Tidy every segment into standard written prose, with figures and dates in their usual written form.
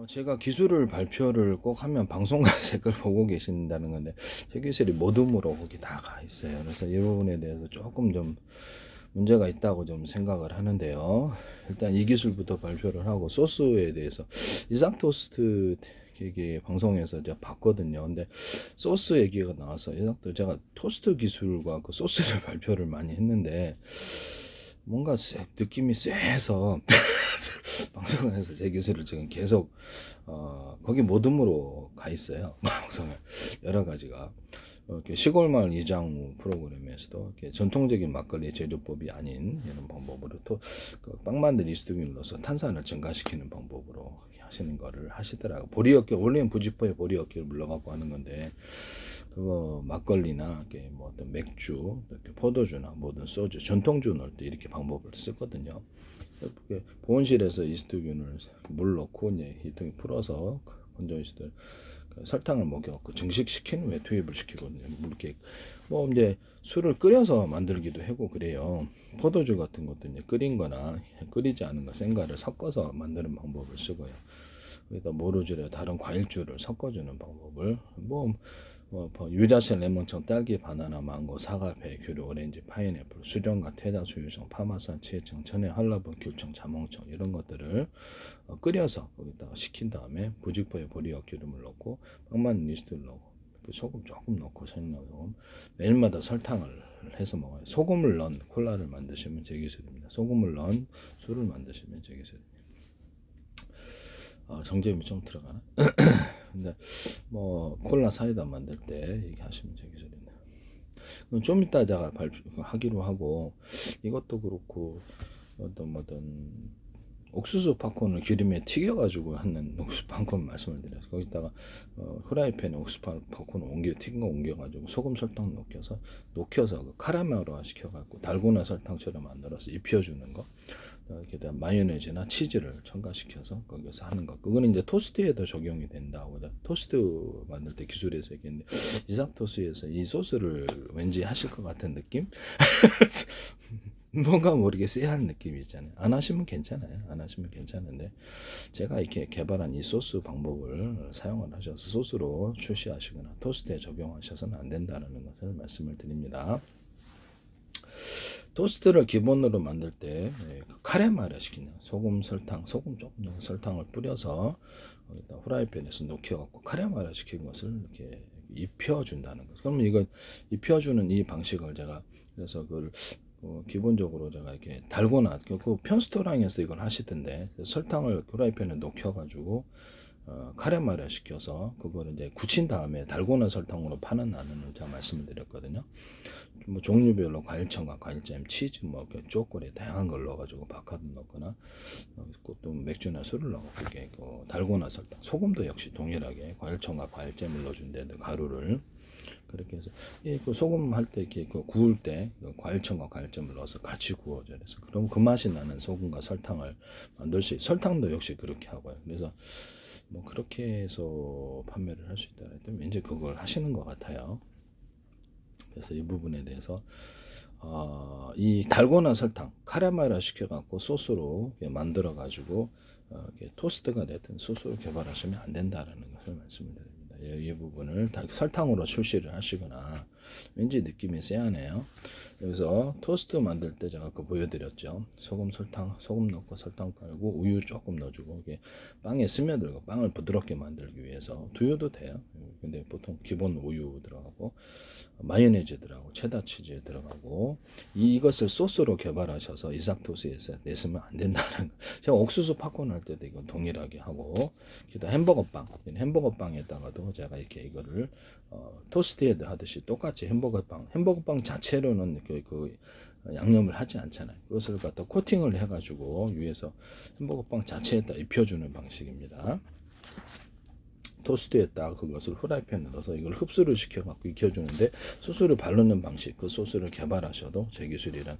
제가 기술을 발표를 꼭 하면 방송가서 그걸 보고 계신다는 건데, 제 기술이 모둠으로 거기 다 가 있어요. 그래서 이 부분에 대해서 조금 좀 문제가 있다고 좀 생각을 하는데요. 일단 이 기술부터 발표를 하고, 소스에 대해서 이삭 토스트 얘기 방송에서 제가 봤거든요. 근데 소스 얘기가 나와서 이삭도 제가 토스트 기술과 그 소스를 발표를 많이 했는데, 뭔가 느낌이 쎄해서 방송에서 제 기술을 지금 계속 거기 모둠으로 가 있어요. 방송에 여러 가지가 이렇게 시골마을 이장우 프로그램에서도 이렇게 전통적인 막걸리 제조법이 아닌 이런 방법으로 또빵 만든 이스트균을 넣어서 탄산을 증가시키는 방법으로 하시는 거를 하시더라고. 보리어깨 원래는 부지포에 보리어깨를 물러갖고 하는 건데, 그거 막걸리나 이렇게 뭐 어떤 맥주, 이렇게 포도주나 뭐든 소주, 전통주 넣을 때 이렇게 방법을 쓰거든요. 보온실에서 이스트균을 물 넣고 이제 히팅이 풀어서 건조 이스트 설탕을 먹여갖고 증식시키는 후에 투입을 시키거든요. 이렇게 뭐 이제 술을 끓여서 만들기도 하고 그래요. 포도주 같은 것도 이제 끓인거나 끓이지 않은 거 생과를 섞어서 만드는 방법을 쓰고요. 그러니까 모루주에 다른 과일주를 섞어주는 방법을 유자차, 레몬청, 딸기, 바나나, 망고, 사과, 배, 귤, 오렌지, 파인애플, 수정과 테다, 수유청, 파마산, 치해청, 천혜, 한라봉, 귤청, 자몽청 이런 것들을 끓여서 거기다가 식힌 다음에 부직포에 보리와 기름을 넣고 빵만 니스트를 넣고 소금 조금 넣고 넣고 매일마다 설탕을 해서 먹어요. 소금을 넣은 콜라를 만드시면 제 기술입니다. 소금을 넣은 술을 만드시면 제 기술입니다. 정제음이 좀 들어가나? 근데 뭐 콜라 사이다 만들 때 얘기하시면 제 기술입니다. 좀 이따 제가 발표하기로 하고, 이것도 그렇고 뭐든 옥수수 팝콘을 기름에 튀겨가지고 하는 옥수수 팝콘 말씀을 드려요. 거기다가 후라이팬에 옥수수 팝콘을 튀긴 거 옮겨가지고 소금 설탕 녹여서 그 카라멜화 시켜갖고 달고나 설탕처럼 만들어서 입혀주는 거. 게다가 마요네즈나 치즈를 첨가시켜서 거기서 하는 거. 그거는 이제 토스트에도 적용이 된다고. 토스트 만들 때 기술에서 얘기했는데, 이삭 토스트에서 이 소스를 왠지 하실 것 같은 느낌? 뭔가 모르게 쎄한 느낌이 있잖아요. 안 하시면 괜찮아요. 안 하시면 괜찮은데, 제가 이렇게 개발한 이 소스 방법을 사용을 하셔서 소스로 출시하시거나 토스트에 적용하셔서는 안 된다는 것을 말씀을 드립니다. 토스트를 기본으로 만들 때 카레마를 시키는 소금 조금 넣은 설탕을 뿌려서 후라이팬에서 녹여갖고 카레마를 시킨 것을 이렇게 입혀준다는 것. 그러면 이거 입혀주는 이 방식을 제가 그래서 그걸 기본적으로 제가 이렇게 달고나 그 편스토랑에서 이걸 하시던데, 설탕을 후라이팬에 녹여가지고 카레마를 시켜서 그걸 이제 굳힌 다음에 달고나 설탕으로 파는 나는 제가 말씀을 드렸거든요. 뭐 종류별로 과일청과 과일잼, 치즈, 뭐 초콜릿 다양한 걸 넣어가지고 바카도 넣거나 또 맥주나 술을 넣고 이게 달고나 설탕, 소금도 역시 동일하게 과일청과 과일잼을 넣어준대, 가루를 그렇게 해서 그 소금 할 때 이렇게 구울 때 과일청과 과일잼을 넣어서 같이 구워져. 그래서 그럼 그 맛이 나는 소금과 설탕을 만들 수 있어요. 설탕도 역시 그렇게 하고요. 그래서 뭐 그렇게 해서 판매를 할 수 있다 했더니 왠지 그걸 하시는 것 같아요. 그래서 이 부분에 대해서 이 달고나 설탕 카라멜화 시켜갖고 소스로 만들어 가지고 토스트가 됐든 소스로 개발하시면 안 된다라는 것을 말씀드립니다. 이 부분을 다 설탕으로 출시를 하시거나, 왠지 느낌이 쎄하네요. 여기서 토스트 만들 때 제가 아까 보여드렸죠. 소금 넣고 설탕 깔고 우유 조금 넣어주고, 이게 빵에 스며들고 빵을 부드럽게 만들기 위해서 두유도 돼요. 근데 보통 기본 우유 들어가고 마요네즈 들어가고 체다 치즈 들어가고, 이것을 소스로 개발하셔서 이삭 토스트에서 내시면 안 된다는 거. 제가 옥수수 팝콘 할 때도 이건 동일하게 하고, 기타 햄버거빵에다가도 제가 이렇게 이거를 토스트에 하듯이 똑같이 햄버거빵 자체로는 그 양념을 하지 않잖아요. 그것을 갖다 코팅을 해가지고 위에서 햄버거빵 자체에다 입혀주는 방식입니다. 토스트에다가 그것을 후라이팬에 넣어서 이걸 흡수를 시켜갖고 익혀주는데, 소스를 바르는 방식, 그 소스를 개발하셔도 제 기술이란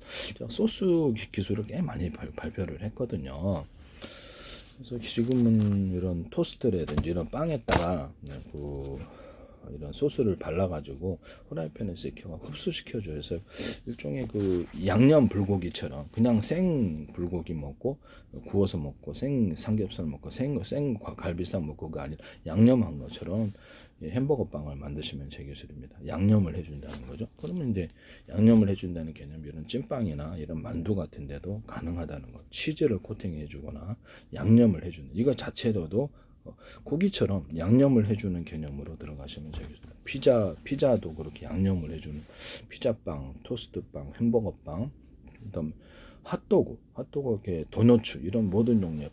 소스 기술을 꽤 많이 발표를 했거든요. 그래서 지금은 이런 토스트라든지 이런 빵에다가 이런 소스를 발라가지고 후라이팬에서 익혀가 흡수시켜줘요. 그래서 일종의 그 양념 불고기처럼 그냥 생 불고기 먹고 구워서 먹고 생 삼겹살 먹고 생 갈비살 먹고 그거 아니라 양념한 것처럼 햄버거 빵을 만드시면 제 기술입니다. 양념을 해준다는 거죠. 그러면 이제 양념을 해준다는 개념이 이런 찐빵이나 이런 만두 같은 데도 가능하다는 거. 치즈를 코팅해주거나 양념을 해주는 이거 자체로도 고기처럼 양념을 해주는 개념으로 들어가시면 되겠습니다. 피자도 그렇게 양념을 해주는 피자빵, 토스트빵, 햄버거빵, 그다음 핫도그 이렇게 도너츠 이런 모든 종류의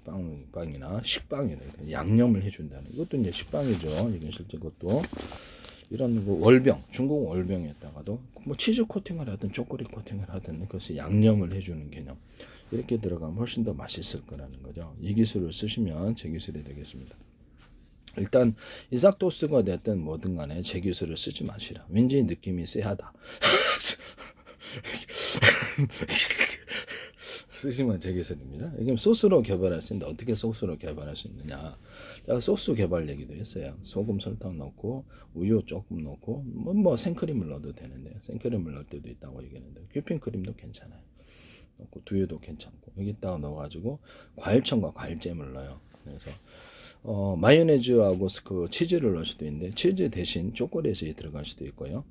빵이나 식빵이나 양념을 해준다는 이것도 이제 식빵이죠. 이건 실제 것도 이런 그 월병, 중국 월병에다가도 뭐 치즈 코팅을 하든 초콜릿 코팅을 하든 그것이 양념을 해주는 개념 이렇게 들어가면 훨씬 더 맛있을 거라는 거죠. 이 기술을 쓰시면 제 기술이 되겠습니다. 일단 이삭도스가 됐든 뭐든 간에 제 기술을 쓰지 마시라. 왠지 느낌이 쎄하다. 쓰시면 제 기술입니다. 이게 소스로 개발할 수 있는데 어떻게 소스로 개발할 수 있느냐. 제가 소스 개발 얘기도 했어요. 소금, 설탕 넣고 우유 조금 넣고 뭐 생크림을 넣어도 되는데 생크림을 넣을 때도 있다고 얘기했는데 휘핑크림도 괜찮아요. 넣고 두유도 괜찮고 여기다가 넣어가지고 과일청과 과일잼을 넣어요. 그래서 마요네즈하고 그 치즈를 넣을 수도 있는데 치즈 대신 초콜릿이 들어갈 수도 있고요.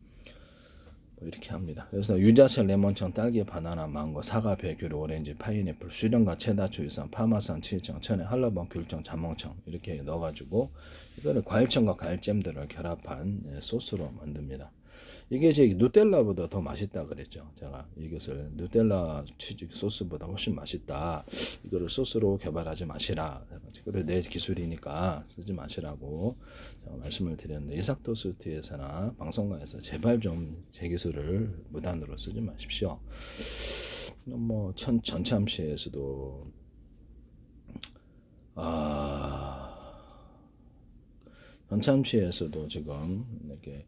이렇게 합니다. 그래서 유자차, 레몬청, 딸기, 바나나, 망고, 사과, 배귤, 오렌지, 파인애플, 수령과 체다, 주유상, 파마산, 치즈청, 천에, 한라봉, 귤청, 자몽청 이렇게 넣어가지고 이거를 과일청과 과일잼들을 결합한 소스로 만듭니다. 이게 제 누텔라보다 더 맛있다 그랬죠. 제가 이것을 누텔라 치즈 소스보다 훨씬 맛있다. 이거를 소스로 개발하지 마시라. 그래 내 기술이니까 쓰지 마시라고 제가 말씀을 드렸는데 이삭토스트에서나 방송가에서 제발 좀 제 기술을 무단으로 쓰지 마십시오. 뭐 전참시에서도 전참시에서도 지금 이렇게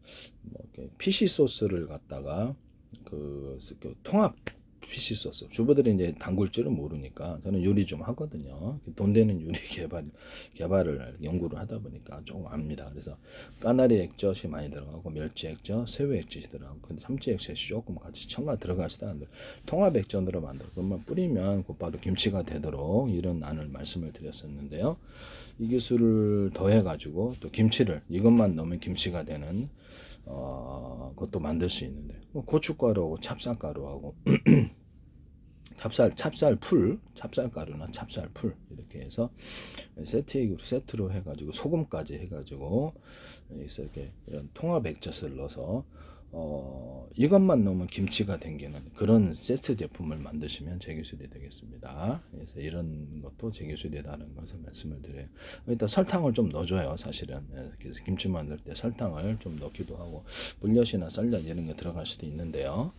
PC 소스를 갖다가 그 통합 PC 소스 주부들이 이제 담글 줄은 모르니까 저는 요리 좀 하거든요. 돈 되는 요리 개발을 연구를 하다 보니까 조금 압니다. 그래서 까나리 액젓이 많이 들어가고 멸치 액젓, 새우 액젓이 들어가고 근데 참치 액젓이 조금 같이 첨가 들어가지도 않는데 통합 액젓으로 만들어 그것만 뿌리면 곧바로 김치가 되도록 이런 안을 말씀을 드렸었는데요. 이 기술을 더해가지고 또 김치를 이것만 넣으면 김치가 되는 그것도 만들 수 있는데 뭐 고춧가루하고 찹쌀가루하고 찹쌀가루나 찹쌀풀 이렇게 해서 세트로 해가지고 소금까지 해가지고 이렇게 이런 통합 액젓을 넣어서 이것만 넣으면 김치가 땡기는 그런 세트 제품을 만드시면 제 기술이 되겠습니다. 그래서 이런 것도 제 기술이라는 것을 말씀을 드려요. 일단 설탕을 좀 넣어줘요. 사실은 그래서 김치 만들 때 설탕을 좀 넣기도 하고 물엿이나 쌀엿 이런 거 들어갈 수도 있는데요.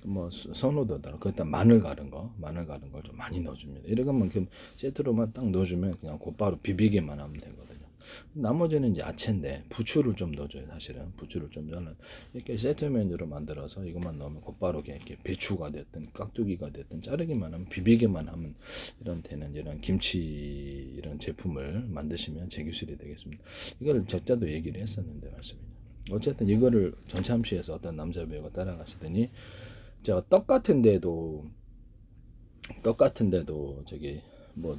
뭐 선호도대로 그때 마늘 가른 걸 좀 많이 넣어줍니다. 이러면 그 세트로만 딱 넣어주면 그냥 곧바로 비비기만 하면 되거든요. 나머지는 이제 야채인데 부추를 좀 넣어줘요. 사실은 부추를 좀 저는 이렇게 세트 메뉴로 만들어서 이것만 넣으면 곧바로 이렇게 배추가 됐든 깍두기가 됐든 자르기만 하면 비비기만 하면 이런 되는 이런 김치 이런 제품을 만드시면 제 기술이 되겠습니다. 이거를 적자도 얘기를 했었는데 말씀이죠. 어쨌든 이거를 전참시에서 어떤 남자 배우가 따라가시더니 제가 떡 같은데도 저기 뭐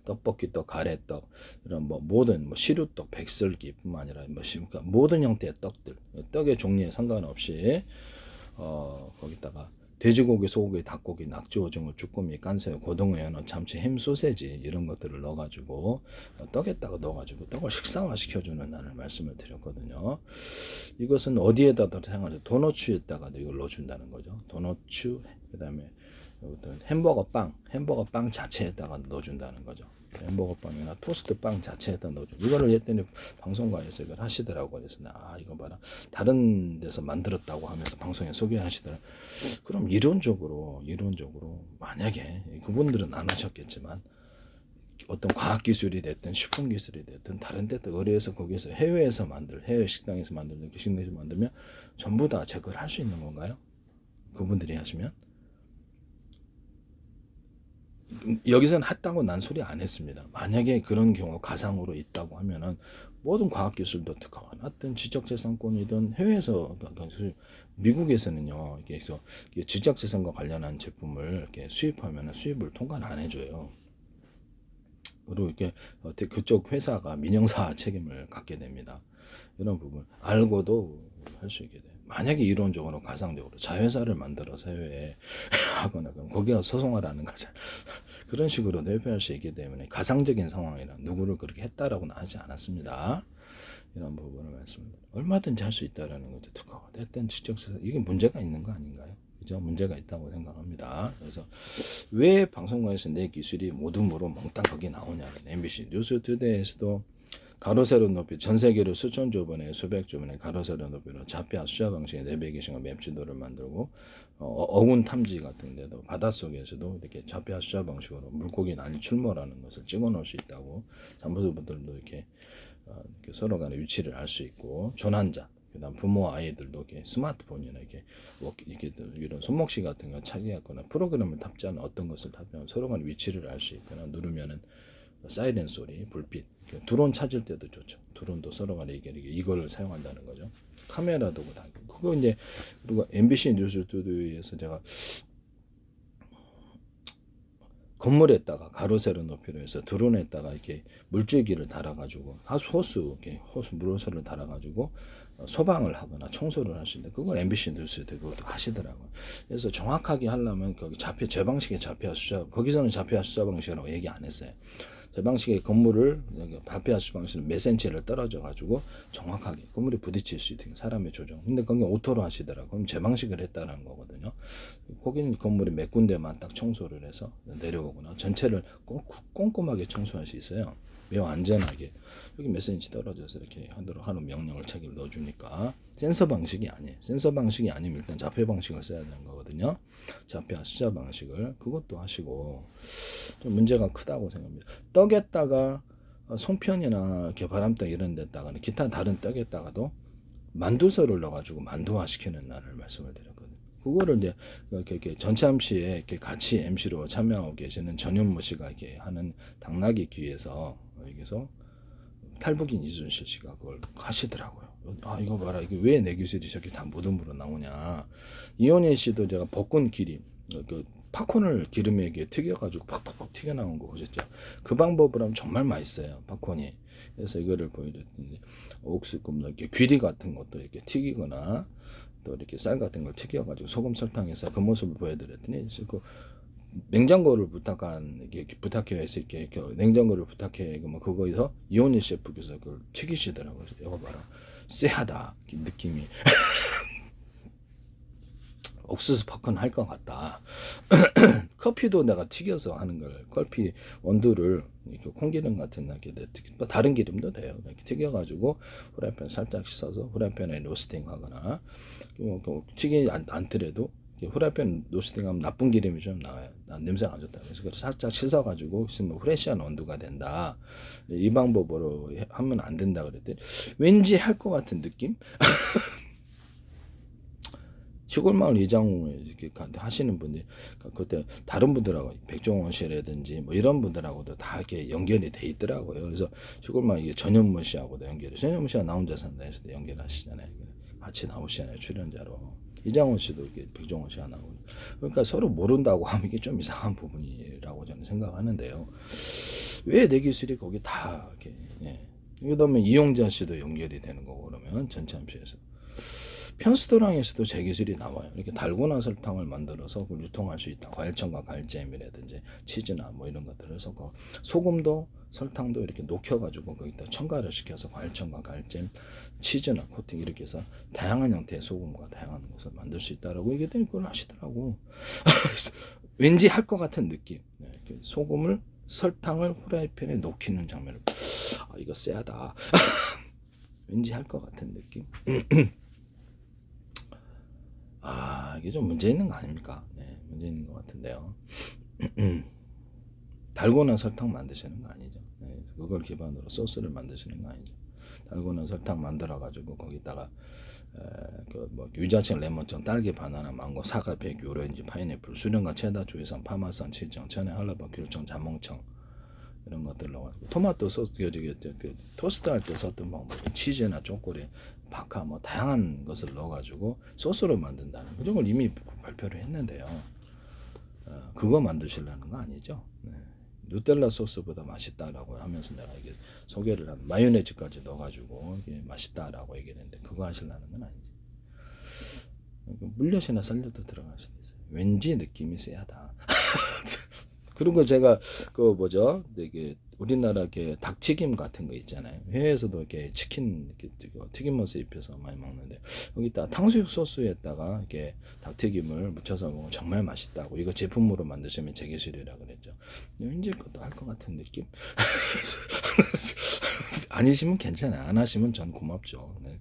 떡볶이 떡, 가래떡 이런 뭐 모든 뭐 시루떡, 백설기뿐만 아니라 뭐 그러니까 모든 형태의 떡들 떡의 종류에 상관없이 거기다가 돼지고기, 소고기, 닭고기, 낙지, 오징어, 쭈꾸미, 깐새우, 고등어, 연어, 참치, 햄, 소세지 이런 것들을 넣어가지고 떡에다가 넣어가지고 떡을 식상화 시켜주는 나는 말씀을 드렸거든요. 이것은 어디에다도 사용하죠? 도너츠에다가도 이걸 넣어준다는 거죠. 도너츠 그다음에 햄버거 빵 자체에다가 넣어준다는 거죠. 햄버거 빵이나 토스트 빵 자체에다 넣어줘. 이거를 했더니 방송가에서 이걸 하시더라고. 그래서 이거 봐라. 다른 데서 만들었다고 하면서 방송에 소개하시더라. 그럼 이론적으로 만약에 그분들은 안 하셨겠지만 어떤 과학기술이 됐든 식품기술이 됐든 다른 데도 의뢰해서 거기서 해외 식당에서 만들면 식당에서 만들면 전부 다 제 걸 할 수 있는 건가요? 그분들이 하시면? 여기서는 했다고 난 소리 안 했습니다. 만약에 그런 경우 가상으로 있다고 하면은 모든 과학기술도 특허가 났든 지적재산권이든 해외에서 미국에서는요, 그래서 지적재산과 관련한 제품을 이렇게 수입하면 수입을 통과는 안 해줘요. 그리고 이렇게 그쪽 회사가 민영사 책임을 갖게 됩니다. 이런 부분 알고도 할 수 있게 돼요. 만약에 이론적으로 가상적으로 자회사를 만들어서 해외에 하거나 그럼 거기가 소송하라는 거죠. 그런 식으로 대표할 수 있기 때문에 가상적인 상황이라 누구를 그렇게 했다라고는 하지 않았습니다. 이런 부분을 말씀드립니다. 얼마든지 할 수 있다라는 거죠. 특허가 됐든 지적재산 이게 문제가 있는 거 아닌가요? 그죠? 문제가 있다고 생각합니다. 그래서 왜 방송국에서 내 기술이 모둠으로 몽땅 거기 나오냐면 MBC 뉴스투데이에서도 가로 세로 높이 전 세계로 수천 조 번에 수백 조 번에 가로 세로 높이로 자폐아 수자 방식의 내비게이션과 맵 지도를 만들고 어군 탐지 같은 데도 바닷속에서도 이렇게 자폐아 수자 방식으로 물고기 난이 출몰하는 것을 찍어 놓을 수 있다고 잠수부들도 이렇게 서로 간의 위치를 알 수 있고 조난자 그다음 부모 아이들도 이렇게 스마트폰이나 이렇게 이런 손목시 같은 거 차지하거나 프로그램을 탑재하는 어떤 것을 탑재하면 서로 간의 위치를 알 수 있거나 누르면은 사이렌 소리, 불빛, 드론 찾을 때도 좋죠. 드론도 서로 간에 이걸 사용한다는 거죠. 카메라도 다 그거 이제 그리고 MBC 뉴스 스튜디오에서 제가 건물에다가 가로 세로 높이로 해서 드론에다가 이렇게 물줄기를 달아가지고 호수 물호수를 달아가지고 소방을 하거나 청소를 할 수 있는데 그걸 MBC 뉴스에 그것도 하시더라고요. 그래서 정확하게 하려면 거기 제 방식의 자폐아 수자 거기서는 자폐아 수자 방식이라고 얘기 안 했어요. 제 방식의 건물을 자폐아 수자 방식은 몇 센치를 떨어져 가지고 정확하게 건물이 부딪힐 수 있게 사람의 조정. 근데 거기 오토로 하시더라고요. 그럼 제 방식을 했다는 거거든요. 거기는 건물이 몇 군데만 딱 청소를 해서 내려오거나 전체를 꼼꼼하게 청소할 수 있어요. 매우 안전하게 여기 몇 센치 떨어져서 이렇게 하는 명령을 책임을 넣어주니까 센서 방식이 아니에요. 센서 방식이 아니면 일단 자폐 방식을 써야 되는 거거든요. 자폐아 수자 방식을 그것도 하시고 좀 문제가 크다고 생각합니다. 떡에다가 송편이나 이렇게 바람떡 이런 데다가 기타 다른 떡에다가도 만두서를 넣어가지고 만두화 시키는 날을 말씀을 드렸거든요. 그거를 이제 이렇게 전참시에 이렇게 같이 MC로 참여하고 계시는 전현무 씨가 이렇게 하는 당나귀 귀에서 여기서 탈북인 이순실 씨가 그걸 하시더라고요. 아 이거 봐라 이게 왜 내 기술이 저렇게 다 모둠으로 나오냐. 이혼희 씨도 제가 볶은 기름 그 팝콘을 기름에 이렇게 튀겨가지고 팍팍팍 튀겨 나온 거 보셨죠? 그 방법을 하면 정말 맛있어요 팝콘이. 그래서 이거를 보여줬더니 옥수금 이렇게 귀리 같은 것도 이렇게 튀기거나 또 이렇게 쌀 같은 걸 튀겨가지고 소금 설탕해서 그 모습을 보여드렸더니 그 냉장고를 부탁해야 했을 게 냉장고를 부탁해 뭐 그거에서 이온희 셰프께서 그걸 튀기시더라고요. 이거 봐라 쎄하다 느낌이 옥수수 팝콘 할 것 같다. 커피도 내가 튀겨서 하는 걸 커피 원두를 이렇게 콩기름 같은 이렇게 다른 기름도 돼요. 이렇게 튀겨가지고 후라이팬 살짝 씻어서 후라이팬에 로스팅하거나 뭐 튀기 않더라도 후라이팬 로스팅하면 나쁜 기름이 좀 나와요. 냄새가 안 좋다. 그래서 살짝 씻어가지고 있으면 프레시한 온도가 된다. 이 방법으로 하면 안 된다 그랬더니 왠지 할 것 같은 느낌? 시골마을 이장을 이렇게 하시는 분들, 그때 다른 분들하고 백종원 씨라든지 뭐 이런 분들하고도 다 이렇게 연결이 돼 있더라고요. 그래서 시골마을 이게 전현무 씨하고도 연결이, 전현무 씨가 나 혼자 산다 해서도 연결하시잖아요. 같이 나오시잖아요. 출연자로. 이장원 씨도 이렇게 백종원 씨가 나오고. 그러니까 서로 모른다고 하면 이게 좀 이상한 부분이라고 저는 생각하는데요. 왜 내 기술이 거기 다 이렇게, 예. 그러면 이용자 씨도 연결이 되는 거고 그러면 전참시에서. 편스토랑에서도 제 기술이 나와요. 이렇게 달고나 설탕을 만들어서 그걸 유통할 수 있다. 과일청과 과일잼이라든지 치즈나 뭐 이런 것들을 섞어 소금도 설탕도 이렇게 녹여가지고 거기다 첨가를 시켜서 과일청과 과일잼, 치즈나 코팅 이렇게 해서 다양한 형태의 소금과 다양한 것을 만들 수 있다라고 얘기했더니 그걸 하시더라고. 왠지 할 것 같은 느낌. 네, 소금을 설탕을 후라이팬에 녹이는 장면을 이거 쎄하다. 왠지 할 것 같은 느낌. 이게 좀 문제 있는 거 아닙니까? 네, 문제 있는 것 같은데요. 달고나 설탕 만드시는 거 아니죠? 네, 그걸 기반으로 소스를 만드시는 거 아니죠? 달고나 설탕 만들어가지고 거기다가 그뭐 유자청, 레몬청, 딸기, 바나나, 망고, 사과, 배규, 오렌지, 파인애플, 수령과 체다, 주의산, 파마산, 치청, 천연, 할라바, 귤청, 자몽청 이런 것들 넣어가지고 토마토 소스 토스트 할 때 썼던 방법, 치즈나 초콜릿, 바카 뭐 다양한 것을 넣어가지고 소스로 만든다는 그런 걸 이미 발표를 했는데요. 그거 만드시려는 거 아니죠? 네. 누텔라 소스보다 맛있다라고 하면서 내가 이게 소개를 한 마요네즈까지 넣어가지고 이게 맛있다라고 얘기했는데 그거 하시려는 건 아니지. 물엿이나 쌀엿도 들어갈 수도 있어요. 왠지 느낌이 세하다. 그리고 제가 그 뭐죠? 이게 우리나라 게 닭튀김 같은 거 있잖아요. 해외에서도 이렇게 치킨 이렇게 튀김옷에 입혀서 많이 먹는데 여기다 탕수육 소스에다가 이렇게 닭튀김을 묻혀서 먹으면 정말 맛있다고. 이거 제품으로 만드시면 제 기술이라 그랬죠. 왠지 그것도 할 것 같은 느낌. 아니시면 괜찮아요. 안 하시면 전 고맙죠. 네.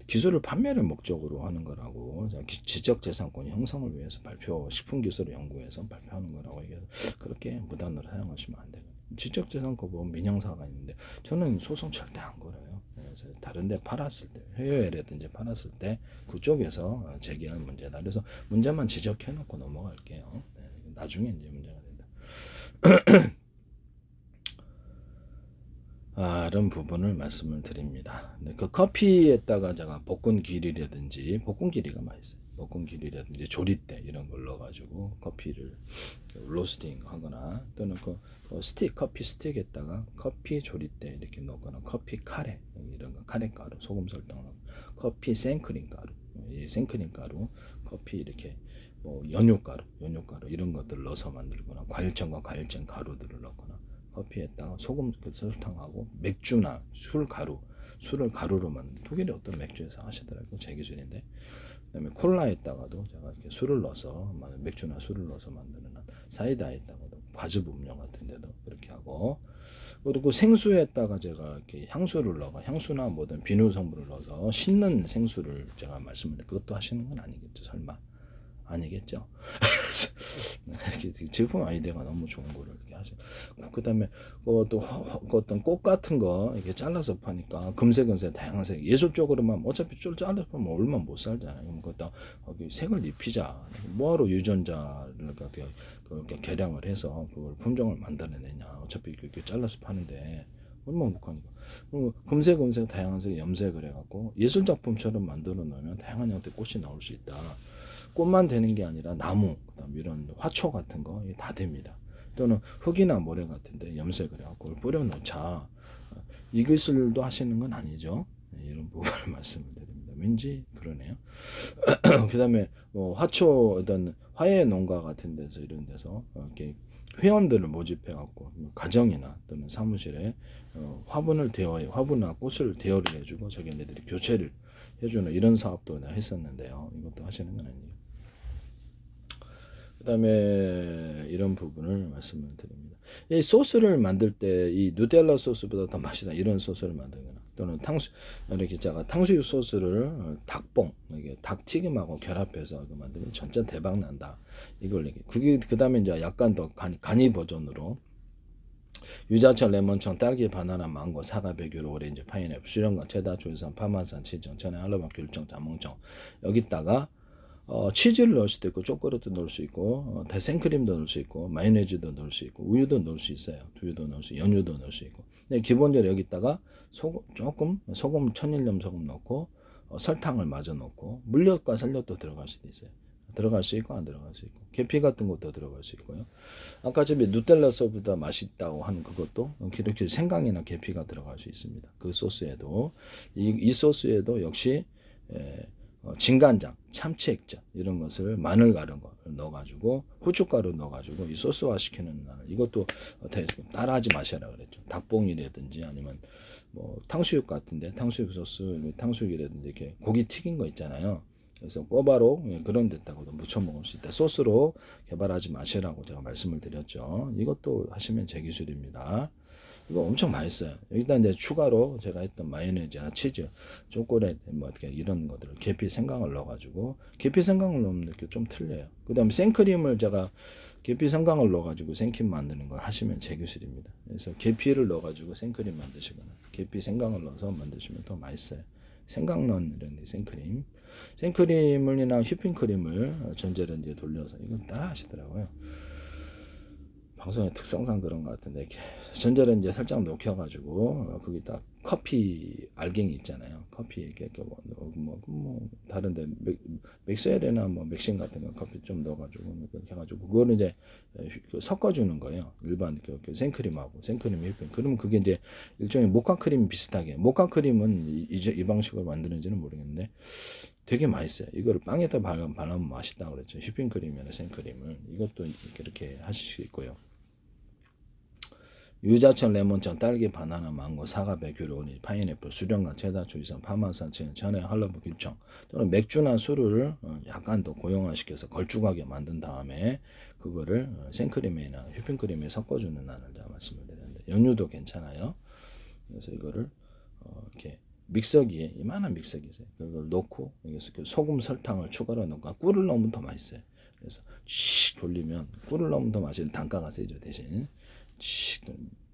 기술을 판매를 목적으로 하는 거라고, 지적재산권 형성을 위해서 발표, 식품기술을 연구해서 발표하는 거라고 얘기해서 그렇게 무단으로 사용하시면 안 돼요. 지적재산권 보면 민형사가 있는데 저는 소송 절대 안 걸어요. 그래서 다른데 팔았을 때, 해외라든지 팔았을 때 그쪽에서 제기할 문제다. 그래서 문제만 지적해놓고 넘어갈게요. 네, 나중에 이제 문제가 된다. 이런 부분을 말씀을 드립니다. 그 커피에다가 제가 볶은길이라든지 볶은길이가 맛있어요. 볶은길이라든지 조리대 이런 걸 넣어가지고 커피를 로스팅 하거나 또는 그 스틱 커피 스틱에다가 커피 조리대 이렇게 넣거나 커피 카레 이런 거 카레 가루 소금 설탕 넣고 커피 생크림 가루 이 생크림 가루 커피 이렇게 뭐 연유가루 이런 것들 넣어서 만들거나 과일청과 과일청 가루들을 넣거나 커피에다가 소금 설탕하고 맥주나 술을 가루로 만든 독일의 어떤 맥주에서 하시더라고요. 제 기준인데 그다음에 콜라에다가도 제가 이렇게 술을 넣어서 맥주나 술을 넣어서 만드는 사이다에다가도 과즙 음료 같은 데도 그렇게 하고 그리고 생수에다가 제가 이렇게 향수를 넣어 향수나 뭐든 비누 성분을 넣어서 씻는 생수를 제가 말씀드린 그것도 하시는 건 아니겠죠 설마 아니겠죠. 제품 아이디어가 너무 좋은 거를 이렇게 하시. 그다음에 또 어떤 꽃 같은 거 이렇게 잘라서 파니까 금색 다양한 색 예술적으로만 어차피 쫄 잘라서 파면 얼마 못 살잖아요. 그럼 그다 거기 색을 입히자. 뭐하러 유전자를 그렇게 개량을 해서 그걸 품종을 만들어내냐. 어차피 이렇게 잘라서 파는데 얼마 못 하니까. 금색 다양한 색 염색을 해갖고 예술 작품처럼 만들어 놓으면 다양한 형태의 꽃이 나올 수 있다. 꽃만 되는 게 아니라 나무, 그다음 이런 화초 같은 거 다 됩니다. 또는 흙이나 모래 같은데 염색을 해갖고 그걸 뿌려놓자. 이 기술도 하시는 건 아니죠. 이런 부분을 말씀을 드립니다. 왠지 그러네요. 그다음에 뭐 화초 어떤 화훼 농가 같은 데서 이런 데서 이렇게 회원들을 모집해갖고 가정이나 또는 사무실에 화분이나 꽃을 대여를 해주고 자기네들이 교체를 해주는 이런 사업도 했었는데요. 이것도 하시는 건 아니에요. 그 다음에 이런 부분을 말씀을 드립니다. 이 소스를 만들 때 이 누텔라 소스보다 더 맛있다 이런 소스를 만들거나 또는 이렇게 제가 탕수육 소스를 닭봉 이게 닭튀김하고 결합해서 만들면 진짜 대박 난다. 이걸 얘기. 그게 그 다음에 이제 약간 더 간이 버전으로 유자청, 레몬청, 딸기, 바나나, 망고, 사과, 배귤, 오렌지, 파인애플, 수령과 체다, 조이산, 파마산, 치청, 천연, 할로마, 귤청, 자몽청 여기다가 치즈를 넣을 수도 있고 초콜릿도 넣을 수 있고 생크림도 넣을 수 있고 마요네즈도 넣을 수 있고 우유도 넣을 수 있어요. 두유도 넣을 수 연유도 넣을 수 있고 근데 기본적으로 여기다가 소금 천일염 소금 넣고 설탕을 마저 넣고 물엿과 쌀엿도 들어갈 수도 있어요. 들어갈 수 있고 안 들어갈 수 있고 계피 같은 것도 들어갈 수 있고요. 아까 전에 누텔라 소스보다 맛있다고 하는 그것도 이렇게 생강이나 계피가 들어갈 수 있습니다. 그 소스에도 이 소스에도 역시 진간장, 참치 액젓 이런 것을 마늘 가른 거 넣어가지고 후춧가루 넣어가지고 이 소스화 시키는 이것도 따라하지 마시라 그랬죠. 닭봉이라든지 아니면 뭐 탕수육 같은데 탕수육 소스, 탕수육이라든지 이렇게 고기 튀긴 거 있잖아요. 그래서 꼬바로 그런 데다가도 무쳐 먹을 수 있다. 소스로 개발하지 마시라고 제가 말씀을 드렸죠. 이것도 하시면 제 기술입니다. 이거 엄청 맛있어요. 여기다 이제 추가로 제가 했던 마요네즈나 치즈, 초콜릿 뭐 어떻게 이런 것들을 계피 생강을 넣어가지고 계피 생강을 넣으면 이렇게 좀 틀려요. 그다음에 생크림을 제가 계피 생강을 넣어가지고 생크림 만드는 걸 하시면 제 기술입니다. 그래서 계피를 넣어가지고 생크림 만드시거나 계피 생강을 넣어서 만드시면 더 맛있어요. 생강 넣은 이런 생크림, 생크림을이나 휘핑크림을 전자레인지에 돌려서 이걸 따라 하시더라고요. 방송의 특성상 그런 것 같은데 이렇게 전자레인지에 살짝 녹여가지고 거기다 커피 알갱이 있잖아요. 커피 이렇게 뭐 다른데 맥스웰이나 뭐 맥심 같은 거 커피 좀 넣어가지고 해가지고 그거는 이제 섞어주는 거예요. 일반 그 생크림하고 생크림 휘핑. 그러면 그게 이제 일종의 모카 크림 비슷하게. 모카 크림은 이 방식으로 만드는지는 모르겠는데 되게 맛있어요. 이거를 빵에다 발라면 맛있다 그랬죠. 휘핑크림이나 생크림을 이것도 이렇게 하실 수 있고요. 유자청, 레몬청, 딸기, 바나나, 망고, 사과, 백유로, 오니, 파인애플, 수령과 체다, 주의선, 파마산, 천혜, 할러브, 귤청 또는 맥주나 술을 약간 더 고용화시켜서 걸쭉하게 만든 다음에 그거를 생크림이나 휘핑크림에 섞어주는 안을 제가 말씀을 드렸는데 연유도 괜찮아요. 그래서 이거를 이렇게 믹서기에 이만한 믹서기세요. 그걸 넣고 여기서 소금, 설탕을 추가로 넣고 꿀을 넣으면 더 맛있어요. 그래서 씩 돌리면 꿀을 넣으면 더 맛있는 단가가 세죠. 대신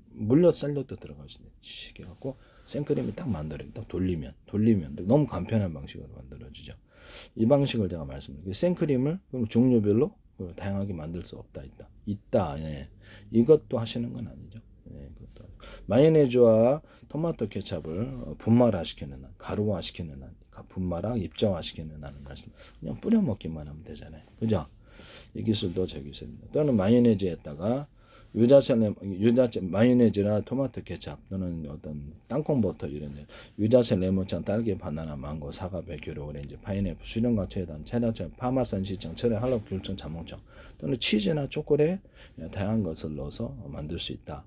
물엿 쌀엿도 들어가시네. 씩 해갖고 생크림이 딱 만들어요. 딱 돌리면 너무 간편한 방식으로 만들어지죠. 이 방식을 제가 말씀드릴게요. 생크림을 그럼 종류별로 다양하게 만들 수 있다. 예. 이것도 하시는 건 아니죠. 예, 그것도 마요네즈와 토마토 케찹을 분말화시키는 한, 가루화시키는 한, 분말화 입자화시키는 한은 말씀. 그냥 뿌려 먹기만 하면 되잖아요. 그죠? 이 기술도 제 기술입니다. 또는 마요네즈에다가 유자채 마요네즈나 토마토 케찹 또는 어떤 땅콩 버터 이런 데 유자채, 레몬청, 딸기, 바나나, 망고, 사과, 백유로, 오렌지, 파인애플, 수령과 체단, 체다청, 파마산 시청, 체리, 할로, 귤청, 자몽청 또는 치즈나 초콜릿 다양한 것을 넣어서 만들 수 있다.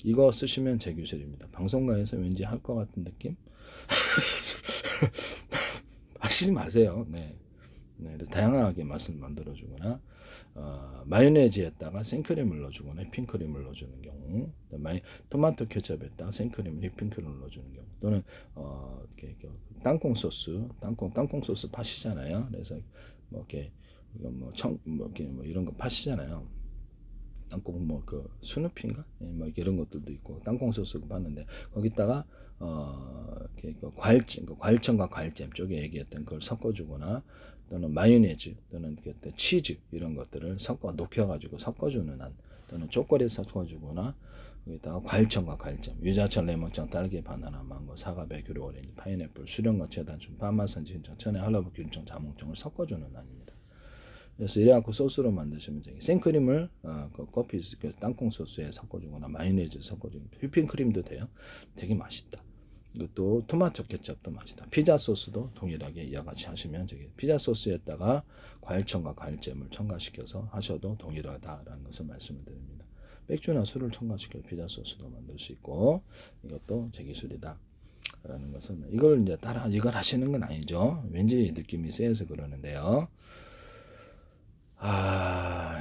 이거 쓰시면 제 기술입니다. 방송가에서 왠지 할 것 같은 느낌? 하시지 마세요. 네. 그래서 다양하게 맛을 만들어주거나 마요네즈에다가 생크림을 넣어주거나 휘핑크림을 넣어주는 경우, 토마토 케첩에다가 생크림, 휘핑크림을 넣어주는 경우, 또는 땅콩 소스, 땅콩 소스 파시잖아요. 그래서 이렇게 이런 거 파시잖아요. 땅콩 스누피인가? 예, 이런 것들도 있고 땅콩 소스 봤는데 거기다가 과일청과 과일잼 쪽에 얘기했던 걸 섞어주거나 또는 마요네즈 또는 치즈 이런 것들을 녹여가지고 섞어주는 한 또는 초콜릿 섞어주거나 거기다가 과일청과 과일잼, 유자청, 레몬청, 딸기, 바나나, 망고, 사과, 백유로, 오렌지, 파인애플, 수령과 체단충, 파마산, 진청, 천혜, 할라브, 균청, 자몽청을 섞어주는 한입니다. 그래서 이래갖고 소스로 만드시면 되게 생크림을 커피 땅콩 소스에 섞어주거나 마요네즈 섞어주면 휘핑크림도 돼요. 되게 맛있다. 이것도 토마토 케첩도 맛있다. 피자 소스도 동일하게 이와 같이 하시면 되게 피자 소스에다가 과일청과 과일잼을 첨가시켜서 하셔도 동일하다라는 것을 말씀을 드립니다. 맥주나 술을 첨가시켜 피자 소스도 만들 수 있고 이것도 제 기술이다. 라는 것은 이걸 이제 이걸 하시는 건 아니죠. 왠지 느낌이 세서 그러는데요.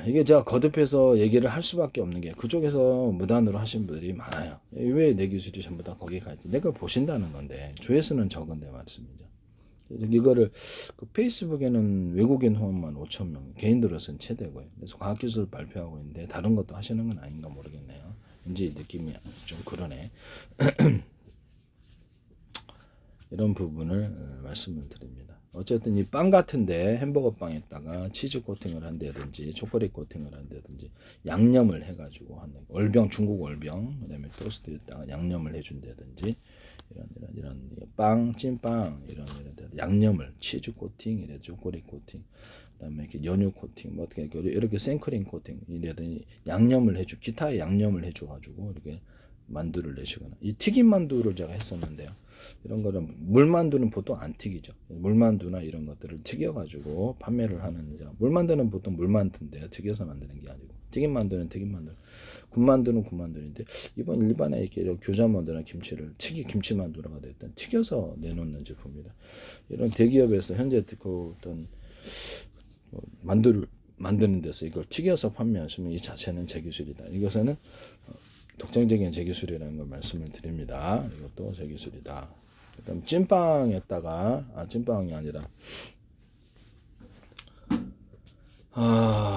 이게 제가 거듭해서 얘기를 할 수밖에 없는 게 그쪽에서 무단으로 하신 분들이 많아요. 왜 내 기술이 전부 다 거기 가 있지? 내가 보신다는 건데 조회수는 적은데 말씀이죠. 그래서 이거를 페이스북에는 외국인 후원만 5,000명, 개인들로서는 최대고요. 그래서 과학기술 발표하고 있는데 다른 것도 하시는 건 아닌가 모르겠네요. 왠지 느낌이 좀 그러네. 이런 부분을 말씀을 드립니다. 어쨌든 이 빵 같은데 햄버거 빵에다가 치즈 코팅을 한다든지 초콜릿 코팅을 한다든지 양념을 해가지고 하는 월병 중국 월병 그다음에 토스트에다가 양념을 해준다든지 이런 빵 찐빵 이런 양념을 치즈 코팅 이래 초콜릿 코팅 그다음에 이렇게 연유 코팅 뭐 어떻게 이렇게 생크림 코팅 이래더니 양념을 해주 기타에 양념을 해줘가지고 이렇게 만두를 내시거나 이 튀김 만두를 제가 했었는데요. 이런 거는 물만두는 보통 안 튀기죠. 물만두나 이런 것들을 튀겨가지고 판매를 하는 물만두는 보통 물만두인데요. 튀겨서 만드는 게 아니고 튀김 만두는 튀김 만두, 군만두는 군만두인데 이번 일반에 이렇게 교자만두나 김치를 김치만두라고 됐던 튀겨서 내놓는 제품입니다. 이런 대기업에서 현재 어떤 만두를 만드는 데서 이걸 튀겨서 판매하시면 이 자체는 제 기술이다. 이것은 독창적인 제기술이라는 걸 말씀을 드립니다. 이것도 제기술이다. 그다음 찐빵에다가 찐빵이 아니라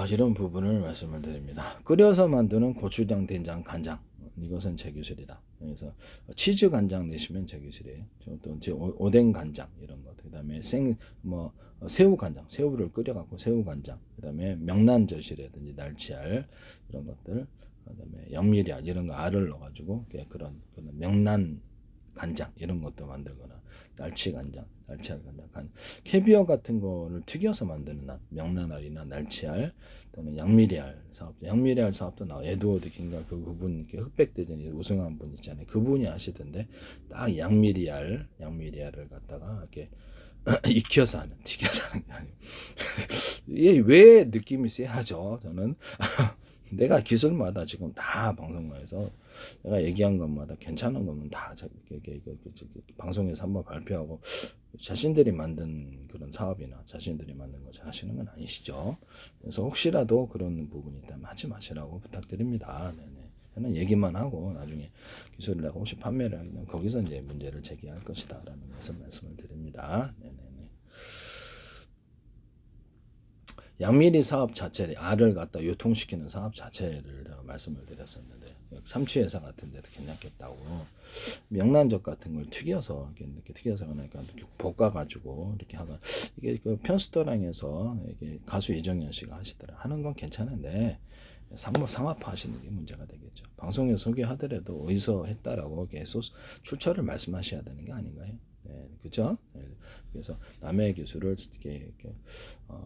이런 부분을 말씀을 드립니다. 끓여서 만드는 고추장, 된장, 간장 이것은 제기술이다. 그래서 치즈 간장 내시면 제기술이에요. 또 오뎅 간장 이런 것. 그다음에 새우 간장, 새우를 끓여갖고 새우 간장. 그다음에 명란젓이라든지 날치알 이런 것들. 그다음에 영미리알 이런 거 알을 넣어가지고 그런 명란 간장 이런 것도 만들거나 날치 간장, 날치알 간장, 캐비어 같은 거를 튀겨서 만드는 명란알이나 날치알 또는 양미리알 사업, 양미리알 사업도 에드워드 킹가 그분 흑백 대전이 우승한 분 있잖아요. 그분이 하시던데 딱 양미리알을 갖다가 이렇게 익혀서 하는, 튀겨서 하는 게 아니에요. 이게 왜 느낌이 쎄하죠? 저는 내가 기술마다 지금 다 방송에서 내가 얘기한 것마다 괜찮은 거면 다 방송에서 한번 발표하고 자신들이 만든 그런 사업이나 자신들이 만든 거 하시는 건 아니시죠. 그래서 혹시라도 그런 부분이 있다면 하지 마시라고 부탁드립니다. 네네. 저는 얘기만 하고 나중에 기술을 내가 혹시 판매를 하면 거기서 이제 문제를 제기할 것이다라는 것을 말씀을 드립니다. 네네네. 양미리 사업 자체를 알을 갖다 유통시키는 사업 자체를 제가 말씀을 드렸었는데 삼치회사 같은 데도 괜찮겠다고 명란젓 같은 걸 튀겨서 이렇게 튀겨서 그러니까 볶아가지고 이렇게 하고 이게 그 편스토랑에서 이게 가수 이정현 씨가 하시더라 하는 건 괜찮은데 상업화 하시는 게 문제가 되겠죠. 방송에 소개하더라도 어디서 했다라고 계속 출처를 말씀하셔야 되는 게 아닌가요? 네, 그죠? 네, 그래서 남의 기술을 이렇게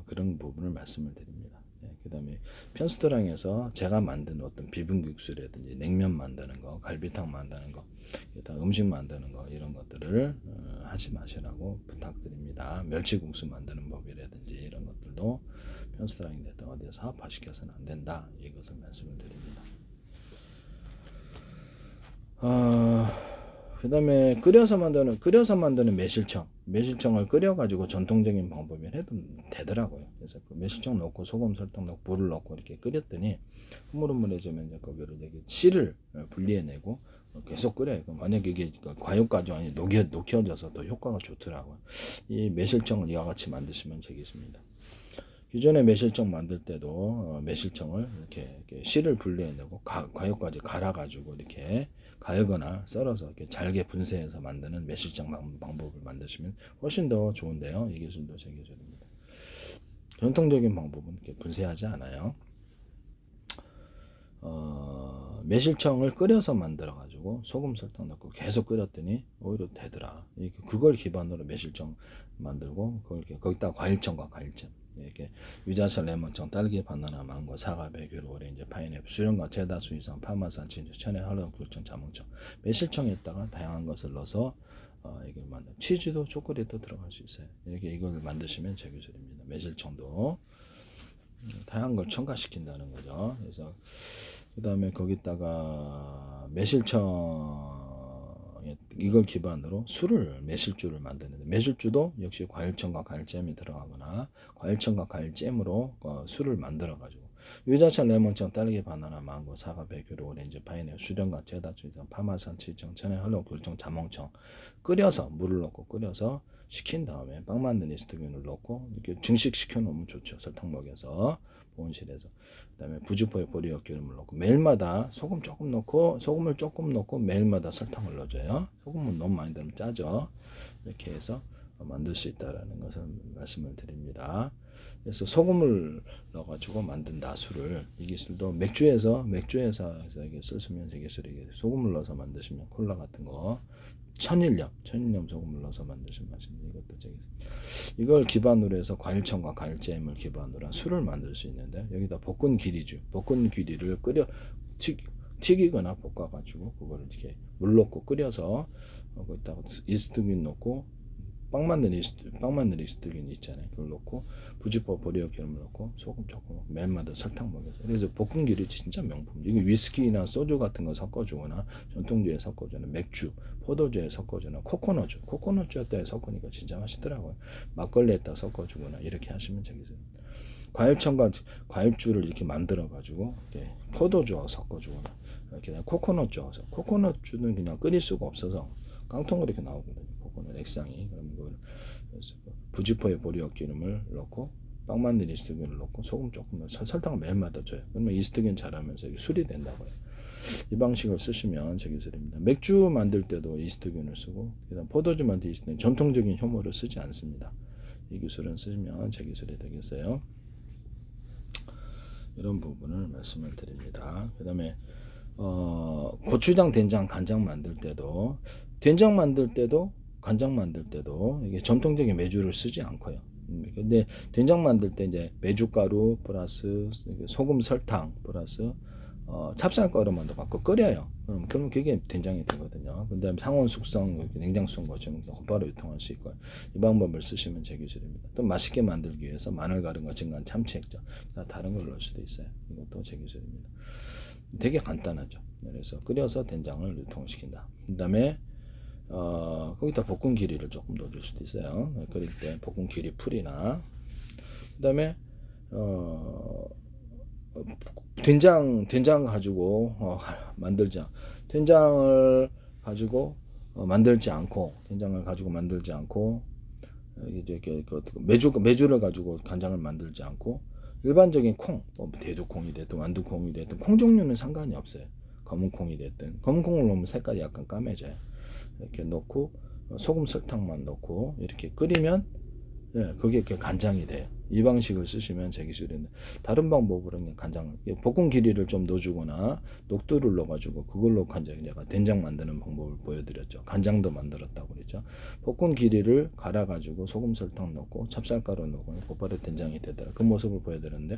그런 부분을 말씀을 드립니다. 네, 그 다음에 편스토랑에서 제가 만든 어떤 비빔국수라든지 냉면 만드는 거, 갈비탕 만드는 거, 음식 만드는 거 이런 것들을 하지 마시라고 부탁드립니다. 멸치국수 만드는 법이라든지 이런 것들도 편스토랑인데 어디서 사업화시켜서는 안 된다. 이것을 말씀을 드립니다. 그 다음에 끓여서 만드는 매실청을 끓여가지고 전통적인 방법이면 해도 되더라고요. 그래서 그 매실청 넣고 소금, 설탕 넣고 물을 넣고 이렇게 끓였더니 흐물흐물해지면 이제 거기를 이제 씨를 분리해내고 계속 끓여요. 만약에 이게 과육가지고 녹여져서 더 효과가 좋더라고요. 이 매실청을 이와 같이 만드시면 되겠습니다. 기존에 매실청 만들 때도 매실청을 이렇게 씨를 분리해내고 과육까지 갈아가지고 이렇게 갈거나 썰어서 이렇게 잘게 분쇄해서 만드는 매실청 방법을 만드시면 훨씬 더 좋은데요. 이 기술도 제 기술입니다. 전통적인 방법은 이렇게 분쇄하지 않아요. 매실청을 끓여서 만들어가지고 소금, 설탕 넣고 계속 끓였더니 오히려 되더라. 그걸 기반으로 매실청 만들고 거기다 과일청과 과일잼 이렇게 유자차, 레몬청, 딸기, 바나나, 망고, 사과, 배귤, 오렌지, 파인애플, 수령과 제다, 수이상, 파마산, 진주, 천연, 할로우, 귤청, 자몽청, 매실청에다가 다양한 것을 넣어서 이걸 만든 치즈도 초콜릿도 들어갈 수 있어요. 이렇게 이걸 만드시면 제 기술입니다. 매실청도 다양한 걸 첨가시킨다는 거죠. 그래서 그 다음에 거기다가 매실청 이걸 기반으로 매실주를 만드는데 매실주도 역시 과일청과 과일잼이 들어가거나 과일청과 과일잼으로 술을 만들어 가지고 유자차, 레몬청, 딸기, 바나나, 망고, 사과, 배귤, 오렌지, 파인애플, 수령과 제다, 주이상, 파마산, 치청, 천연, 할로우, 귤청, 자몽청 끓여서 물을 넣고 끓여서 식힌 다음에 빵 만든 이스트균을 넣고 이렇게 증식시켜 놓으면 좋죠. 설탕 먹여서 보온실에서. 그다음에 부주포에 보리역 기름을 넣고 매일마다 소금을 조금 넣고 매일마다 설탕을 넣어줘요. 소금은 너무 많이 넣으면 짜죠. 이렇게 해서 만들 수 있다라는 것을 말씀을 드립니다. 그래서 소금을 넣어가지고 만든다 술을 이 기술도 맥주회사에서 이게 쓰시면 이 기술이 소금을 넣어서 만드시면 콜라 같은 거 천일염 소금을 넣어서 만드신 맛인데 이것도 저기 이걸 기반으로 해서 과일청과 과일잼을 기반으로 한 술을 만들 수 있는데 여기다 볶은 귀리를 튀기거나 볶아가지고 그거를 이렇게 물 넣고 끓여서 거기다가 이스트균 넣고 빵 만든 이스트균 있잖아요. 그걸 넣고 부지포 보리역 기름을 넣고 소금 조금 넣고 매일마다 설탕 먹여서 그래서 볶은 기름이 진짜 명품. 이거 위스키나 소주 같은 거 섞어주거나 전통주에 섞어주는 맥주, 포도주에 섞어주는 코코넛주에 섞으니까 진짜 맛있더라고요. 막걸리에다 섞어주거나 이렇게 하시면 되겠어요. 과일청과 과일주를 이렇게 만들어 가지고 포도주와 섞어주거나 그다음에 코코넛주. 코코넛주는 그냥 끓일 수가 없어서 깡통으로 이렇게 나오거든요. 코코넛 액상이. 그럼 이걸 부지포에 보리역 기름을 넣고 빵 만든 이스트균을 넣고 소금 조금 넣어서 설탕을 매일마다 줘요. 그러면 이스트균 자라면서 술이 된다고요. 이 방식을 쓰시면 제 기술입니다. 맥주 만들 때도 이스트균을 쓰고 그다음 포도주 만들 이스트균 전통적인 효모를 쓰지 않습니다. 이 기술은 쓰시면 제 기술이 되겠어요. 이런 부분을 말씀을 드립니다. 그 다음에 고추장, 된장, 간장 만들 때도 된장 만들 때도 간장 만들 때도 이게 전통적인 매주를 쓰지 않고요. 근데 된장 만들 때 이제 메주가루 플러스 소금, 설탕 플러스 찹쌀가루만 더 갖고 끓여요. 그럼 그게 된장이 되거든요. 근데 상온 숙성, 냉장 숙성 거치면 곧바로 유통할 수 있고요. 이 방법을 쓰시면 제 기술입니다. 또 맛있게 만들기 위해서 마늘 가른과 진간, 참치 액젓, 다른 걸 넣을 수도 있어요. 이것도 제 기술입니다. 되게 간단하죠. 그래서 끓여서 된장을 유통시킨다. 그다음에 거기다 볶은 기리를 조금 넣어줄 수도 있어요. 끓일 때 볶은 기리 풀이나 그다음에 된장 가지고 만들자. 된장을 가지고 만들지 않고 이제 메주를 가지고 간장을 만들지 않고 일반적인 콩, 대두콩이 됐든 완두콩이 됐든 콩 종류는 상관이 없어요. 검은 콩이 됐든 검은 콩을 넣으면 색깔이 약간 까매져요. 이렇게 넣고 소금 설탕만 넣고 이렇게 끓이면 그게 간장이 돼요. 이 방식을 쓰시면 제 기술에는 다른 방법으로 그냥 간장 볶은 기리를 좀 넣어주거나 녹두를 넣어가지고 그걸로 제가 된장 만드는 방법을 보여드렸죠. 간장도 만들었다고 그랬죠. 볶은 기리를 갈아가지고 소금 설탕 넣고 찹쌀가루 넣고 곧바로 된장이 되더라. 그 모습을 보여드렸는데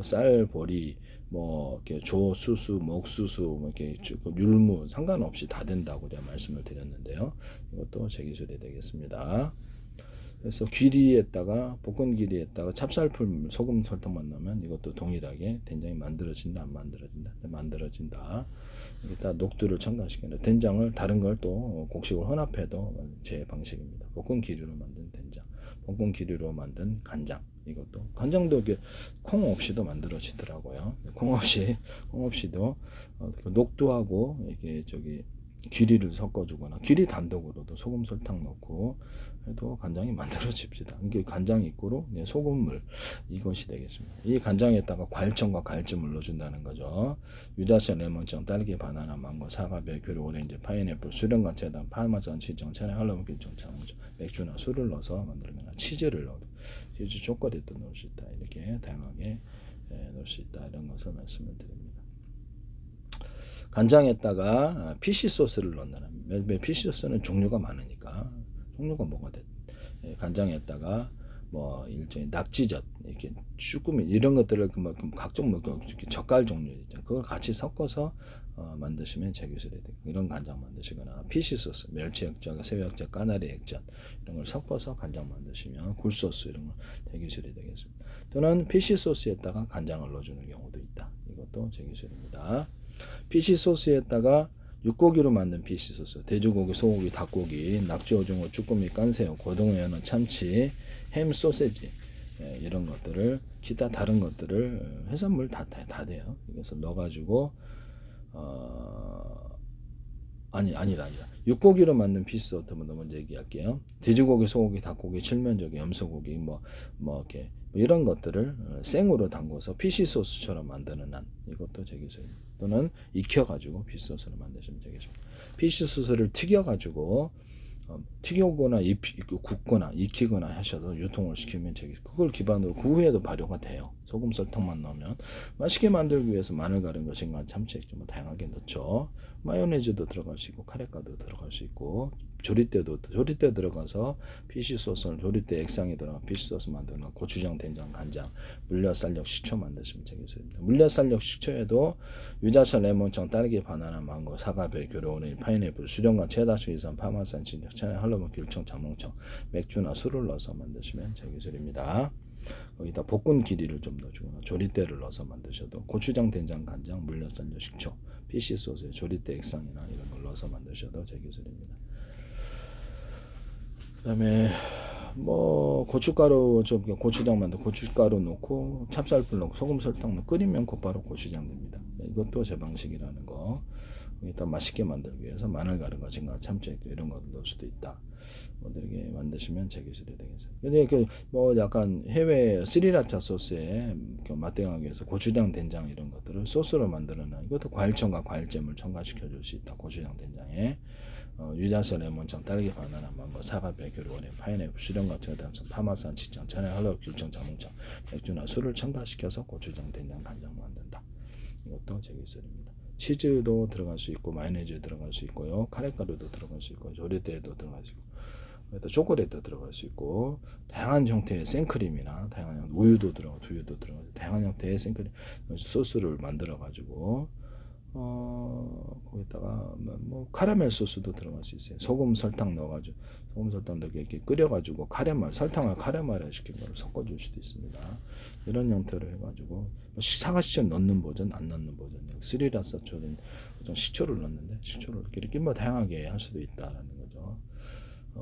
쌀, 보리, 이렇게 조, 수수, 먹수수, 이렇게 율무 상관없이 다 된다고 제가 말씀을 드렸는데요. 이것도 제 기술이 되겠습니다. 그래서 기리에다가 볶은 기리에다가 찹쌀풀 소금 설탕만 넣으면 이것도 동일하게 된장이 만들어진다 안 만들어진다 만들어진다. 여기다 녹두를 첨가시키는 된장을 다른 걸 또 곡식을 혼합해도 제 방식입니다. 볶은 기리로 만든 된장, 볶은 기리로 만든 간장. 이것도 간장도 이게 콩 없이도 만들어지더라고요. 콩 없이도 녹두하고 이게 기리를 섞어주거나 기리 단독으로도 소금 설탕 넣고 해도 간장이 만들어집니다. 이게 간장 입구로 소금물 이것이 되겠습니다. 이 간장에다가 과일청과 과일즙을 넣어준다는 거죠. 유자차, 레몬청, 딸기, 바나나, 망고, 사과, 귤, 오렌지, 파인애플, 수령과 체다, 파마산, 치청, 차례, 할로윈, 길청, 장정, 맥주나 술을 넣어서 만들면 치즈를 넣어도 치즈 초콜릿도 넣을 수 있다. 이렇게 다양하게 넣을 수 있다. 이런 것을 말씀을 드립니다. 간장에다가 피시 소스를 넣는다는 피시 소스는 종류가 많으니까 종류가 뭐가 됐든 간장에다가 일종의 낙지젓 이렇게 쭈꾸미 이런 것들을 각종 젓갈 종류 있죠. 그걸 같이 섞어서 만드시면 제 기술이 되고 이런 간장 만드시거나 피시 소스 멸치 액젓, 새우 액젓, 까나리 액젓 이런 걸 섞어서 간장 만드시면 굴소스 이런 거 제 기술이 되겠습니다. 또는 피시 소스에다가 간장을 넣어주는 경우도 있다. 이것도 제 기술입니다. 피시 소스에다가 육고기로 만든 피시 소스, 돼지고기, 소고기, 닭고기, 낙지, 오징어, 쭈꾸미, 깐새우, 고등어, 연어, 참치, 햄, 소세지 이런 것들을 기타 다른 것들을 해산물 다 돼요. 이것을 넣어가지고 아니다. 육고기로 만든 피시 소스 먼저 얘기할게요. 돼지고기, 소고기, 닭고기, 칠면조기, 염소고기 이렇게 이런 것들을 생으로 담궈서 피시 소스처럼 만드는 한 이것도 제 기술입니다. 또는 익혀가지고 피시 소스를 만드시면 되겠습니다. 피시 소스를 튀겨가지고 튀겨거나 굽거나 익히거나 하셔도 유통을 시키면 그걸 기반으로 그 후에도 발효가 돼요. 소금 설탕만 넣으면 맛있게 만들기 위해서 마늘 가른 것인가 참치 액젓 다양하게 넣죠. 마요네즈도 들어갈 수 있고 카레가도 들어갈 수 있고 조리대 들어가서 피시 소스를 조리대 액상에 들어가 피시 소스 만드는 고추장, 된장, 간장, 물엿, 쌀력, 식초 만드시면 되겠습니다. 물엿, 쌀력, 식초에도 유자차, 레몬청, 딸기, 바나나, 망고, 사과, 귤, 오렌지, 파인애플, 수령과 체다초, 이산, 파마산, 진적, 차례, 할로몬, 길청, 자몽청, 맥주나 술을 넣어서 만드시면 제 기술입니다. 거기다 볶은 기리를 좀 넣어주거나 조리대를 넣어서 만드셔도 고추장, 된장, 간장, 물엿, 쌀력, 식초, 피시 소스에 조리대 액상이나 이런 걸 넣어서 만드셔도 제 기술입니다. 그 다음에 뭐 고춧가루 고추장 만들 고춧가루 넣고 찹쌀풀 넣고 소금 설탕 넣고 끓이면 곧바로 고추장 됩니다. 이것도 제 방식이라는 거. 일단 맛있게 만들기 위해서 마늘 가루 같은가 참깨 이런 거 넣을 수도 있다. 뭐 이렇게 만드시면 제 기술이 되겠어요. 근데 뭐 약간 해외 스리라차 소스에 맛대하기 위해서 고추장 된장 이런 것들을 소스로 만드는 이것도 과일청과 과일잼을 첨가시켜 줄 수 있다. 고추장 된장에 유자차, 레몬청, 딸기, 바나나, 망고, 사과, 베이글, 오레, 파인애플, 수령 같은 당청, 파마산, 치청, 천연, 할로, 귤청, 자몽청, 맥주나 술을 첨가시켜서 고추장, 된장, 간장 만든다. 이것도 제 기술입니다. 치즈도 들어갈 수 있고 마요네즈 들어갈 수 있고요. 카레가루도 들어갈 수 있고 조리대도 들어갈 수 있고 또 초콜릿도 들어갈 수 있고 다양한 형태의 생크림이나 다양한 형태, 우유도 들어가고 두유도 들어가고 다양한 형태의 생크림 소스를 만들어 가지고 거기다가 뭐 카라멜 소스도 들어갈 수 있어요. 소금 설탕 넣어가지고 소금 설탕 넣게 이렇게 끓여가지고 카레말 설탕을 카레말에 시킨 거를 섞어줄 수도 있습니다. 이런 형태로 해가지고 사과 시초 넣는 버전, 안 넣는 버전, 스리라차처럼 식초를 넣는데 식초를 이렇게 뭐 다양하게 할 수도 있다라는 거죠.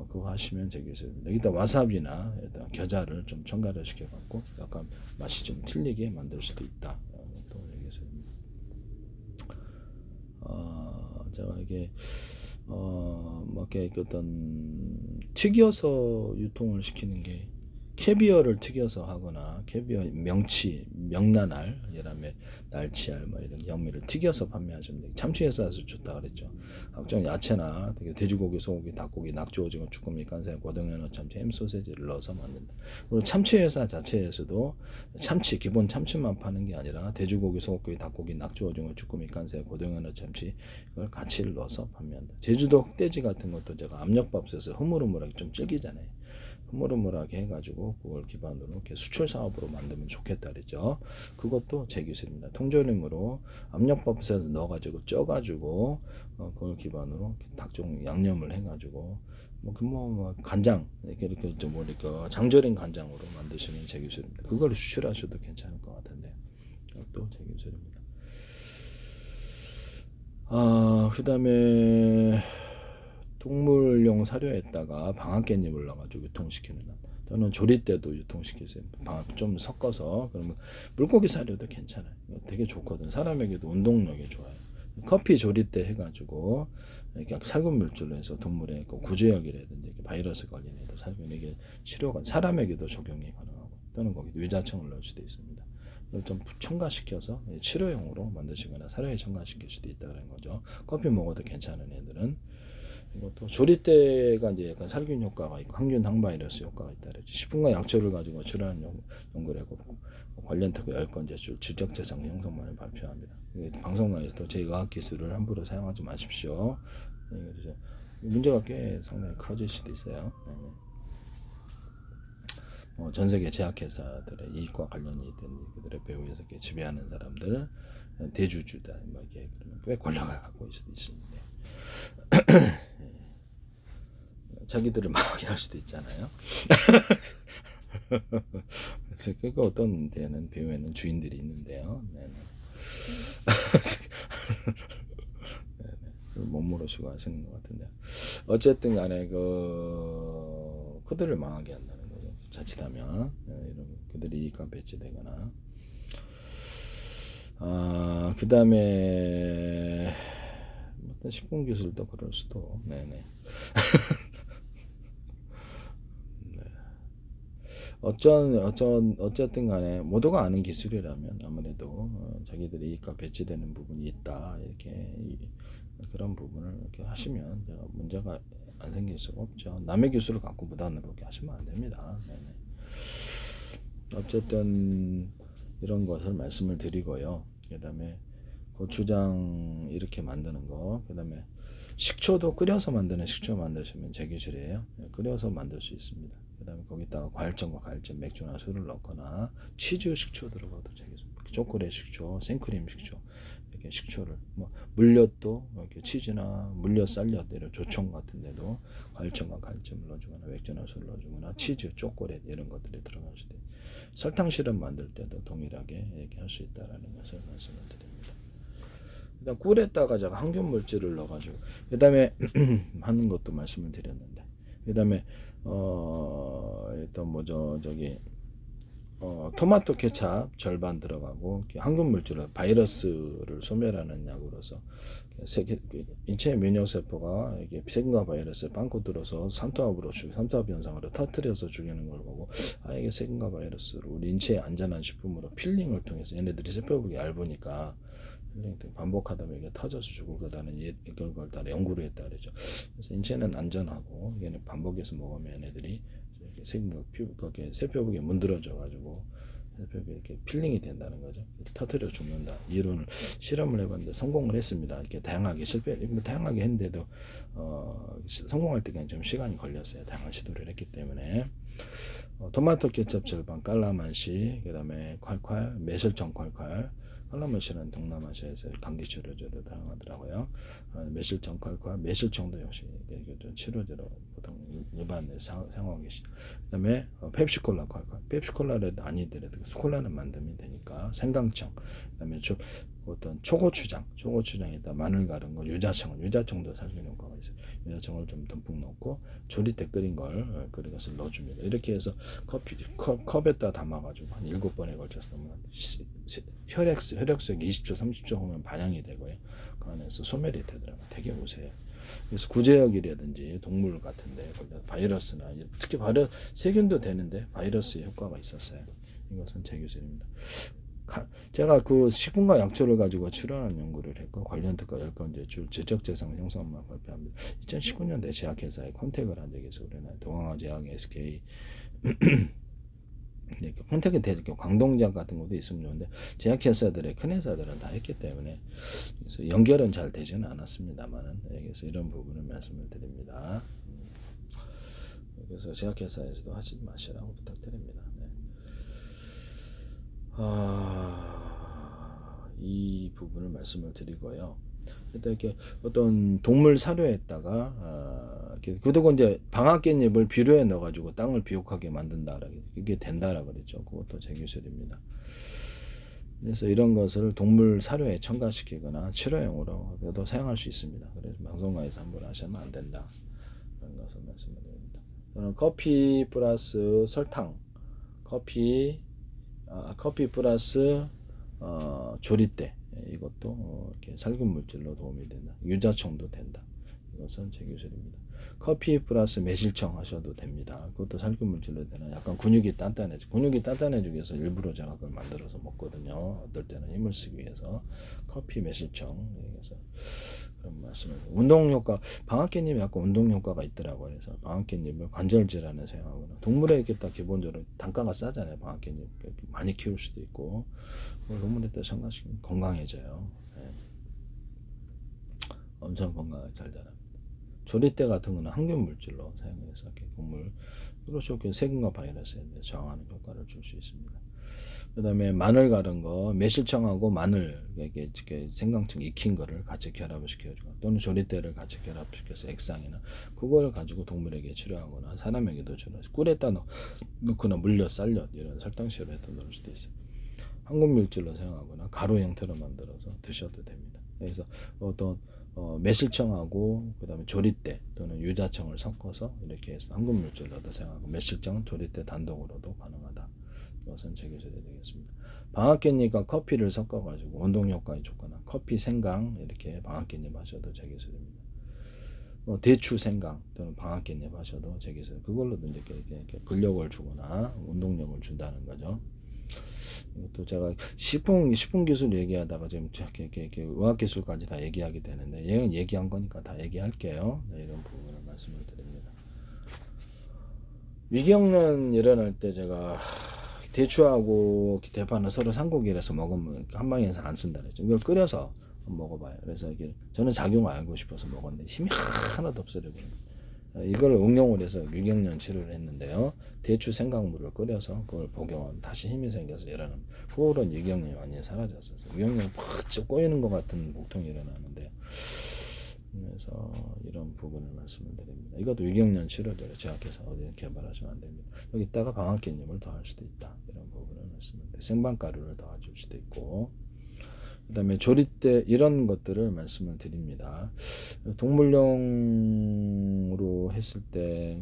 그거 하시면 되겠습니다. 일단 와사비나 일단 겨자를 좀 첨가를 시켜갖고 약간 맛이 좀 틀리게 만들 수도 있다. 또 되겠습니다. 제가 이게 뭐 이렇게 어떤 튀겨서 유통을 시키는 게 캐비어를 튀겨서 하거나 캐비어 명치, 명나날, 그다음에 날치알 뭐 이런 영미를 튀겨서 판매하시면 돼요. 참치에서 좋다 그랬죠. 각종 야채나 돼지고기, 소고기, 닭고기, 낙지, 오징어, 쭈꾸미, 간살, 고등연어, 참치, 햄 소세지를 넣어서 만든다. 그리고 참치 회사 자체에서도 참치 기본 참치만 파는 게 아니라 돼지고기, 소고기, 닭고기, 낙지, 오징어, 쭈꾸미, 간살, 고등연어, 참치 이걸 같이 넣어서 판매한다. 제주도 흑돼지 같은 것도 제가 압력밥솥에서 흐물흐물하게 좀 질기잖아요. 흐물흐물하게 해가지고 그걸 기반으로 이렇게 수출 사업으로 만들면 좋겠다 그랬죠. 그것도 제 기술입니다. 통조림으로 압력밥솥에서 넣어가지고 쪄가지고 그걸 기반으로 각종 양념을 해가지고 뭐 간장 이렇게 좀 뭐랄까 장조림 간장으로 만드시는 제 기술입니다. 그걸 수출하셔도 괜찮을 것 같은데 또 제 기술입니다. 그다음에 동물용 사료에다가 방앗깻잎을 넣어가지고 유통시키는 또는 조리 때도 유통시키세요. 좀 섞어서 그러면 물고기 사료도 괜찮아요. 되게 좋거든. 사람에게도 운동력이 좋아요. 커피 조리 때 해가지고 이렇게 살균 물질로 해서 동물의 구제역이라든지 바이러스 걸린 애들 살균 이게 치료가 사람에게도 적용이 가능하고 또는 거기 유자청을 넣을 수도 있습니다. 이걸 좀 첨가시켜서 치료용으로 만드시거나 사료에 첨가시킬 수도 있다는 거죠. 커피 먹어도 괜찮은 애들은. 이것도 조리 때가 이제 약간 살균 효과가 있고 항균 항바이러스 효과가 있다. 10분간 약초를 가지고 출하는 연구를 하고 관련 특허 10건 제출 지적재산 형성만을 발표합니다. 방송관에서도 제 의학 기술을 함부로 사용하지 마십시오. 문제가 꽤 상당히 커질 수도 있어요. 전 세계 제약회사들의 이익과 관련이 있든 그들의 배후에서 지배하는 사람들 대주주다 뭐 이게 그러면 꽤 권력을 갖고 있을 수도 있습니다. 자기들을 망하게 할 수도 있잖아요. 그래서 그 어떤 데는 배우에는 주인들이 있는데요. 네네. 네네. 못 모르시고 하시는 것 같은데 어쨌든 간에 그들을 망하게 한다는 거죠. 자칫하면 이런 그들이 이익과 배치되거나 그 다음에 어떤 식품 기술도 그럴 수도 네네. 어쨌든 간에 모두가 아는 기술이라면 아무래도 자기들이 이익과 배치되는 부분이 있다 이렇게 그런 부분을 이렇게 하시면 문제가 안 생길 수가 없죠. 남의 기술을 갖고 무단으로 이렇게 하시면 안 됩니다. 네네. 어쨌든 이런 것을 말씀을 드리고요. 그 다음에 고추장 이렇게 만드는 거, 그 다음에 식초도 끓여서 만드는 식초 만드시면 제 기술이에요. 끓여서 만들 수 있습니다. 그 다음에 거기다가 과일청과 과일잼, 맥주나 술을 넣거나 치즈 식초 들어가도 제 기술. 초콜릿 식초, 생크림 식초, 이렇게 식초를 물엿도 이렇게 치즈나 물엿 쌀엿 이런 조청 같은데도 과일청과 과일잼을 넣어주거나 맥주나 술을 넣어주거나 치즈, 초콜릿 이런 것들이 들어갈 수도 있고 설탕 시럽 만들 때도 동일하게 이렇게 할 수 있다라는 것을 말씀을 드립니다. 일단 꿀에다가 제가 항균 물질을 넣어가지고 그다음에 하는 것도 말씀을 드렸는데 그다음에 일단 저기 토마토 케찹 절반 들어가고 항균 물질로 바이러스를 소멸하는 약으로서 인체 면역 세포가 이게 세균과 바이러스에 빵꾸 들어서 삼투압 현상으로 터뜨려서 죽이는 걸 보고 이게 세균과 바이러스로 우리 인체에 안전한 식품으로 필링을 통해서 얘네들이 세포벽이 얇으니까 반복하다 보면 이게 터져서 죽을 거다는 이걸 따라 연구를 했다 그러죠. 그래서 인체는 안전하고 얘는 반복해서 먹으면 얘네들이 세포벽에 문드러져 가지고 세포벽이 이렇게 필링이 된다는 거죠. 터뜨려 죽는다. 이론을 실험을 해봤는데 성공을 했습니다. 이렇게 다양하게 다양하게 했는데도 성공할 때까지 좀 시간이 걸렸어요. 다양한 시도를 했기 때문에. 토마토 케첩 절반, 깔라만시, 그다음에 콸콸, 매실청 콸콸. 깔라만시는 동남아시아에서 감기 치료제로 사용하더라고요. 매실청 콸콸, 매실청도 역시 좀 치료제로 보통 일반에서 사용하고 계시죠. 그다음에 펩시콜라 콸콸, 펩시콜라라도 아니더라도 콜라는 만들면 되니까 생강청, 그다음에 어떤 초고추장에다 마늘 갈은 거, 유자청도 살균 효과가 있어요. 유자청을 좀 듬뿍 넣고 조리 때 끓인 것을 넣어줍니다. 이렇게 해서 컵에다 담아가지고 한 7번에 걸쳐서 넣으면 혈액속에 20초, 30초 후면 반향이 되고요. 그 안에서 소멸이 되더라고요. 되게 우세해요. 그래서 구제역이라든지 동물 같은데 바이러스나 특히 세균도 되는데 바이러스의 효과가 있었어요. 이것은 제 기술입니다. 제가 그 식품과 약초를 가지고 출연한 연구를 했고 관련 특허 10건 제출 지적재산 형성만 발표합니다. 2019년도에 제약회사에 컨택을 한 적이 있어요. 동아제약, SK 컨택이 되죠. 광동제약 같은 것도 있으면 좋은데 제약회사들의 큰 회사들은 다 했기 때문에 그래서 연결은 잘 되지는 않았습니다만 그래서 이런 부분을 말씀을 드립니다. 그래서 제약회사에서도 하지 마시라고 부탁드립니다. 이 부분을 말씀을 드리고요. 일단 이렇게 어떤 동물 사료에다가 그리고 이제 방앗깻잎을 비료에 넣어가지고 땅을 비옥하게 만든다. 이게 된다라 그랬죠. 그것도 제 기술입니다. 그래서 이런 것을 동물 사료에 첨가시키거나 치료용으로도 사용할 수 있습니다. 그래서 방송가에서 한번 하시면 안 된다. 그런 것을 말씀을 드립니다. 저는 커피 플러스 설탕, 커피 플러스 조리대 이것도 이렇게 살균 물질로 도움이 된다. 유자청도 된다. 이것은 제 기술입니다. 커피 플러스 매실청 하셔도 됩니다. 그것도 살균 물질로 되나 약간 근육이 단단해지기 위해서 일부러 제가 그걸 만들어서 먹거든요. 어떨 때는 힘을 쓰기 위해서 커피 매실청 그래서 그런 말씀을 운동 효과 방앗깻잎이 약간 운동 효과가 있더라고요. 그래서 방앗깻잎을 관절 질환에 사용하거나 동물에 이렇게 딱 기본적으로 단가가 싸잖아요. 방앗깻잎 많이 키울 수도 있고 동물에 또 첨가시키면 건강해져요. 네. 엄청 건강하게 잘 자랍니다. 조리대 같은 거는 항균 물질로 사용해서 곡물 그렇죠. 세균과 바이러스에 저항하는 효과를 줄 수 있습니다. 그 다음에 마늘 갈은 거 매실청하고 마늘 이게 생강청 익힌 거를 같이 결합을 시켜주고 또는 조리대를 같이 결합시켜서 액상이나 그걸 가지고 동물에게 치료하거나 사람에게도 치료하고 꿀에다 넣거나 물엿, 쌀엿 이런 설탕 시럽에다 넣을 수도 있어요. 항균 물질로 사용하거나 가루 형태로 만들어서 드셔도 됩니다. 그래서 어떤 매실청하고 그다음에 조리대 또는 유자청을 섞어서 이렇게 해서 항균 물질로도 사용하고 매실청은 조리대 단독으로도 가능하다. 이것은 제 기술이 되겠습니다. 방앗깻잎과 커피를 섞어가지고 운동 효과에 좋거나 커피 생강 이렇게 방앗깻잎 하셔도 제 기술입니다. 대추 생강 또는 방앗깻잎 하셔도 제 기술. 그걸로도 이제 이렇게 근력을 주거나 운동력을 준다는 거죠. 또 제가 식품 기술 얘기하다가 지금 이렇게 의학 기술까지 다 얘기하게 되는데 얘는 얘기한 거니까 다 얘기할게요. 네, 이런 부분을 말씀을 드립니다. 위경련 일어날 때 제가 대추하고 대파는 서로 삼국이라서 먹으면 한 방에서 안 쓴다 그랬죠. 이걸 끓여서 먹어봐요. 그래서 이게 저는 작용을 알고 싶어서 먹었는데 힘이 하나도 없어요. 이걸 응용을 해서 위경련 치료를 했는데요. 대추 생강물을 끓여서 그걸 복용하면 다시 힘이 생겨서 일어나면 그런 위경련이 완전히 사라졌어요. 위경련이 팍 꼬이는 것 같은 복통이 일어나는데 그래서 이런 부분을 말씀을 드립니다. 이것도 위경련 치료제로 제약회사 어디 개발하시면 안 됩니다. 여기다가 방앗깻잎을 더할 수도 있다. 이런 부분을 말씀을 드립니다. 생방가루를 더해줄 수도 있고 그다음에 조리대 이런 것들을 말씀을 드립니다. 동물용으로 했을 때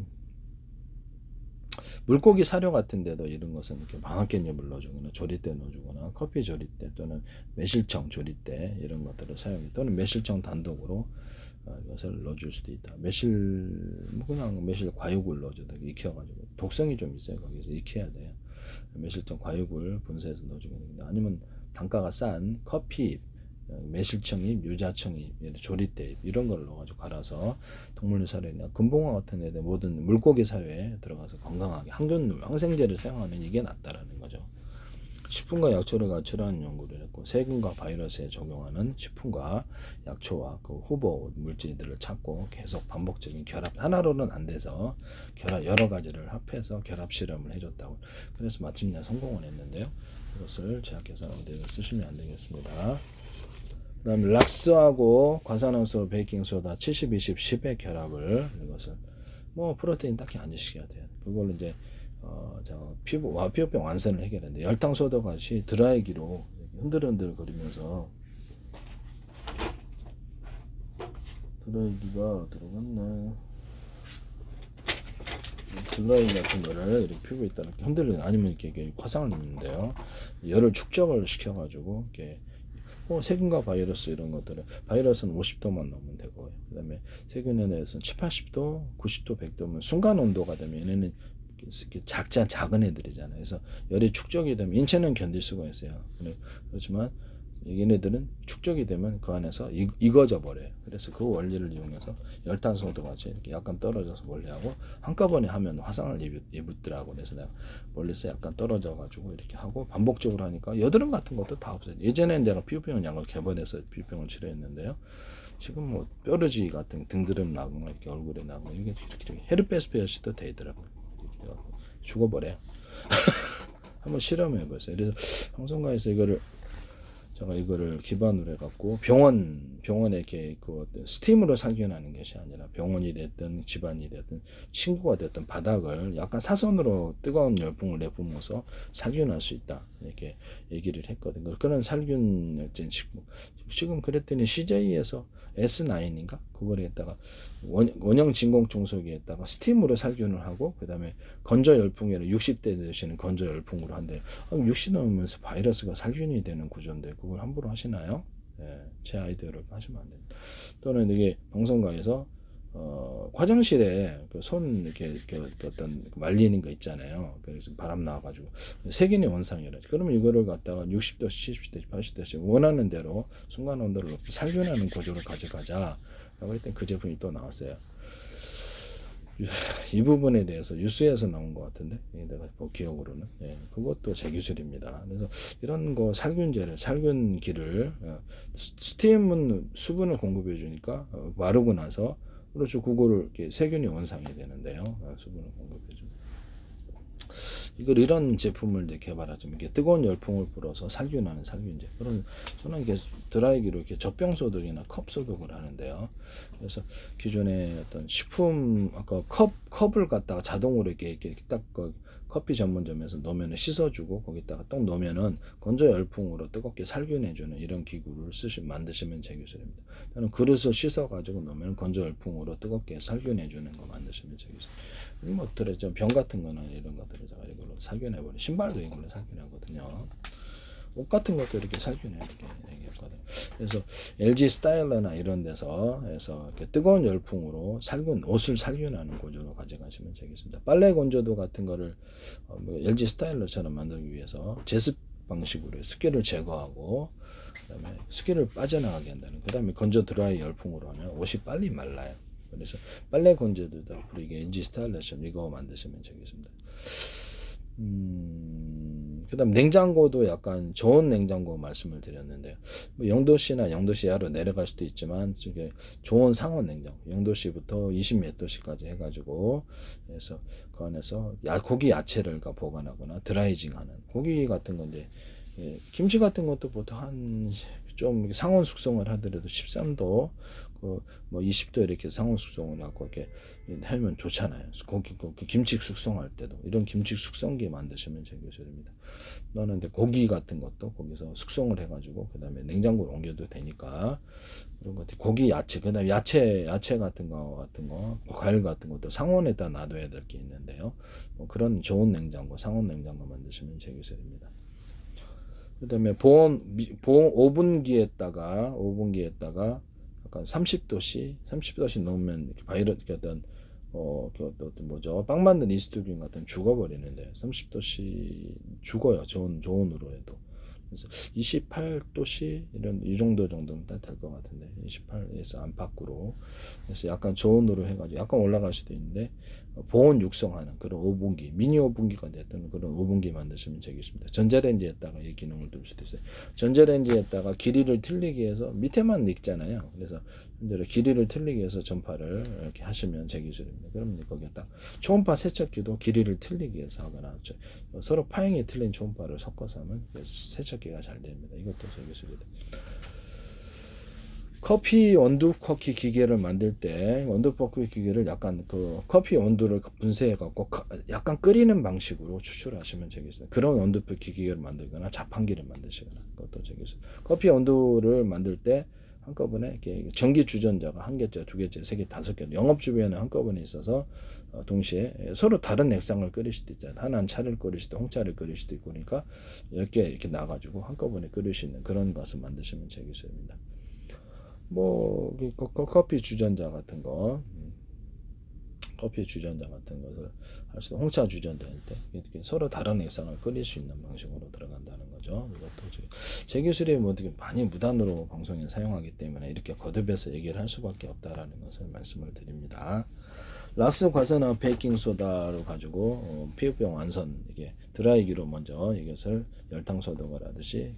물고기 사료 같은 데도 이런 것은 이렇게 방앗개잎을 넣어주거나 조리대 넣어주거나 커피 조리대 또는 매실청 조리대 이런 것들을 사용해 또는 매실청 단독으로 이것을 넣어줄 수도 있다. 그냥 매실 과육을 넣어줘도 익혀가지고 독성이 좀 있어요. 거기서 익혀야 돼요. 매실청 과육을 분쇄해서 넣어주면 됩니다. 아니면 단가가 싼 커피잎, 매실청잎, 유자청잎, 조리대잎 이런 걸 넣어가지고 갈아서 동물 사료나 금붕어 같은 애들 모든 물고기 사료에 들어가서 건강하게 항생제를 사용하면 이게 낫다라는 거죠. 식품과 약초를 가출하는 연구를 했고 세균과 바이러스에 적용하는 식품과 약초와 그 후보 물질들을 찾고 계속 반복적인 결합 하나로는 안 돼서 여러 가지를 합해서 결합 실험을 해줬다고. 그래서 마침내 성공을 했는데요. 이것을 제약회사 어디에서 쓰시면 안 되겠습니다. 그다음에 락스하고 과산화수, 베이킹소다 70, 20, 10의 결합을 이것을 프로테인 딱히 안 드시게 돼요. 그걸로 이제 피부병 완선을 해결했는데 열탕소도 같이 드라이기로 흔들흔들 거리면서 드라이기가 들어갔네. 드라이기 같은 거를 이렇게 피부에 있다 이렇게 흔들리는 아니면 이렇게 화상을 입는데요. 열을 축적을 시켜가지고 이렇게 세균과 바이러스 이런 것들은 바이러스는 50도만 넘으면 되고 그다음에 세균에 대해서는 7, 80도, 90도, 100도면 순간 온도가 되면 얘네는 작은 애들이잖아요. 그래서 열이 축적이 되면 인체는 견딜 수가 있어요. 그렇지만 얘네들은 축적이 되면 그 안에서 익어져 버려요. 그래서 그 원리를 이용해서 열탄성도 같이 이렇게 약간 떨어져서 멀리하고 한꺼번에 하면 화상을 입었더라고. 그래서 내가 멀리서 약간 떨어져 가지고 이렇게 하고 반복적으로 하니까 여드름 같은 것도 다 없어요. 예전에는 내가 피부병 약을 개발해서 피부병을 치료했는데요. 지금 뾰루지 같은 등드름 나고 이렇게 얼굴에 나고 이게 이렇게 헤르페스 페어시도 되더라고요. 죽어버려요. 한번 실험해 보세요. 그래서 방송가에서 제가 이거를 기반으로 해갖고 병원에 이렇게 스팀으로 살균하는 것이 아니라 병원이 됐든 집안이 됐든 친구가 됐든 바닥을 약간 사선으로 뜨거운 열풍을 내뿜어서 살균할 수 있다 이렇게 얘기를 했거든요. 그런 살균 지금 그랬더니 CJ에서 S9인가 그걸 했다가 원형 진공 청소기에다가 스팀으로 살균을 하고 그 다음에 건조 열풍이라 60대 되시는 건조 열풍으로 한대요. 60 넘으면서 바이러스가 살균이 되는 구조인데 그걸 함부로 하시나요? 제 아이디어를 하시면 안 됩니다. 또는 이게 방송가에서 화장실에 손 이렇게 어떤 말리는 거 있잖아요. 그래서 바람 나와가지고 세균의 원상이라. 그러면 이거를 갖다가 60도, 70도, 80도씩 원하는 대로 순간 온도를 높이 살균하는 구조를 가져가자. 라고 했더니 그 제품이 또 나왔어요. 이 부분에 대해서 뉴스에서 나온 것 같은데 내가 기억으로는 그것도 제 기술입니다. 그래서 이런 거 살균기를 스팀은 수분을 공급해 주니까 마르고 나서 그렇죠. 그거를 이렇게 세균이 원상이 되는데요. 수분을 공급해 줍니다. 이런 제품을 이제 개발하죠. 이게 뜨거운 열풍을 불어서 살균하는 살균제. 그럼 저는 이게 드라이기로 이렇게 젖병 소독이나 컵 소독을 하는데요. 그래서 기존에 어떤 식품 아까 컵을 갖다가 자동으로 이렇게 딱 커피 전문점에서 넣으면 씻어주고 거기다가 딱 넣으면은 건조 열풍으로 뜨겁게 살균해주는 이런 기구를 만드시면 제 기술입니다. 저는 그릇을 씻어가지고 넣으면 건조 열풍으로 뜨겁게 살균해주는 거 만드시면 제 기술. 병 같은 거나 이런 것들을 제가 이걸로 살균해버려. 신발도 이걸로 살균하거든요. 옷 같은 것도 이렇게 살균해 이렇게 얘기했거든요. 그래서 LG 스타일러나 이런 데서 이렇게 뜨거운 열풍으로 옷을 살균하는 구조로 가져가시면 되겠습니다. 빨래 건조도 같은 거를 LG 스타일러처럼 만들기 위해서 제습 방식으로 습기를 제거하고 그다음에 습기를 빠져나가게 한다는. 그다음에 건조 드라이 열풍으로 하면 옷이 빨리 말라요. 그래서 빨래 건조도 앞으로 이게 LG 스타일러처럼 이거 만드시면 되겠습니다. 그다음 냉장고도 약간 좋은 냉장고 말씀을 드렸는데요. 영도시나 영도시야로 내려갈 수도 있지만 저게 좋은 상온 냉장고, 영도시부터 20 몇 도시까지 해가지고 그래서 그 안에서 고기 야채를 보관하거나 드라이징하는 고기 같은 건데 김치 같은 것도 보통 한 좀 상온 숙성을 하더라도 13도 뭐 20도 이렇게 상온 숙성을 갖고 이렇게 하면 좋잖아요. 고기 김치 숙성할 때도 이런 김치 숙성기 만드시면 제일 좋습니다. 너는 근데 고기 같은 것도 거기서 숙성을 해가지고 그다음에 냉장고로 옮겨도 되니까 그런 것들 고기 야채 그다음에 야채 같은 거 과일 같은 것도 상온에다 놔둬야 될 게 있는데요. 뭐 그런 좋은 냉장고 상온 냉장고 만드시면 제일 좋습니다. 그다음에 보온 오븐기에다가 약간 30도씨 넘으면 바이러스 어떤 그 뭐죠? 빵 만든 이스트균 같은 죽어버리는데 30도씨 죽어요. 저온으로 해도. 그래서 28도씨 이 정도면 될 것 같은데 28에서 안팎으로 그래서 약간 저온으로 해가지고 약간 올라갈 수도 있는데 보온 육성하는 그런 오븐기 미니 오븐기가 됐던 그런 오븐기 만드시면 되겠습니다. 전자레인지에다가 이 기능을 둘 수도 있어요. 전자레인지에다가 길이를 틀리기 위해서 밑에만 익잖아요. 그래서 길이를 틀리기 위해서 전파를 이렇게 하시면 제 기술입니다. 그러면 거기에다 초음파 세척기도 길이를 틀리기 위해서 하거나 서로 파형이 틀린 초음파를 섞어서 하면 세척기가 잘 됩니다. 이것도 제 기술이다. 커피 원두커피 기계를 만들 때 원두커피 기계를 약간 그 커피 원두를 분쇄해 갖고 약간 끓이는 방식으로 추출하시면 되겠어요. 그런 원두커피 기계를 만들거나 자판기를 만드시거나 그것도 되겠어요. 커피 원두를 만들 때 한꺼번에 이렇게 전기 주전자가 한 개째, 두 개째, 세 개, 다섯 개 영업 주변에 한꺼번에 있어서 동시에 서로 다른 액상을 끓일 수도 있잖아요. 하나는 차를 끓일 수도 홍차를 끓일 수도 있고 그러니까 10개 이렇게 나가지고 한꺼번에 끓일 수 있는 그런 것을 만드시면 되겠습니다. 뭐 커피 주전자 같은 거 커피 주전자 같은 것을 할 수도 홍차 주전자일 때 이렇게 서로 다른 액상을 끓일 수 있는 방식으로 들어간다는 거죠. 이것도 제 기술이 뭐 어떻게 많이 무단으로 방송에 사용하기 때문에 이렇게 거듭해서 얘기를 할 수밖에 없다라는 것을 말씀을 드립니다. 락스 과산화 베이킹 소다로 가지고 피부병 완선 이게 드라이기로 먼저 이것을 열탕 소독을 하듯이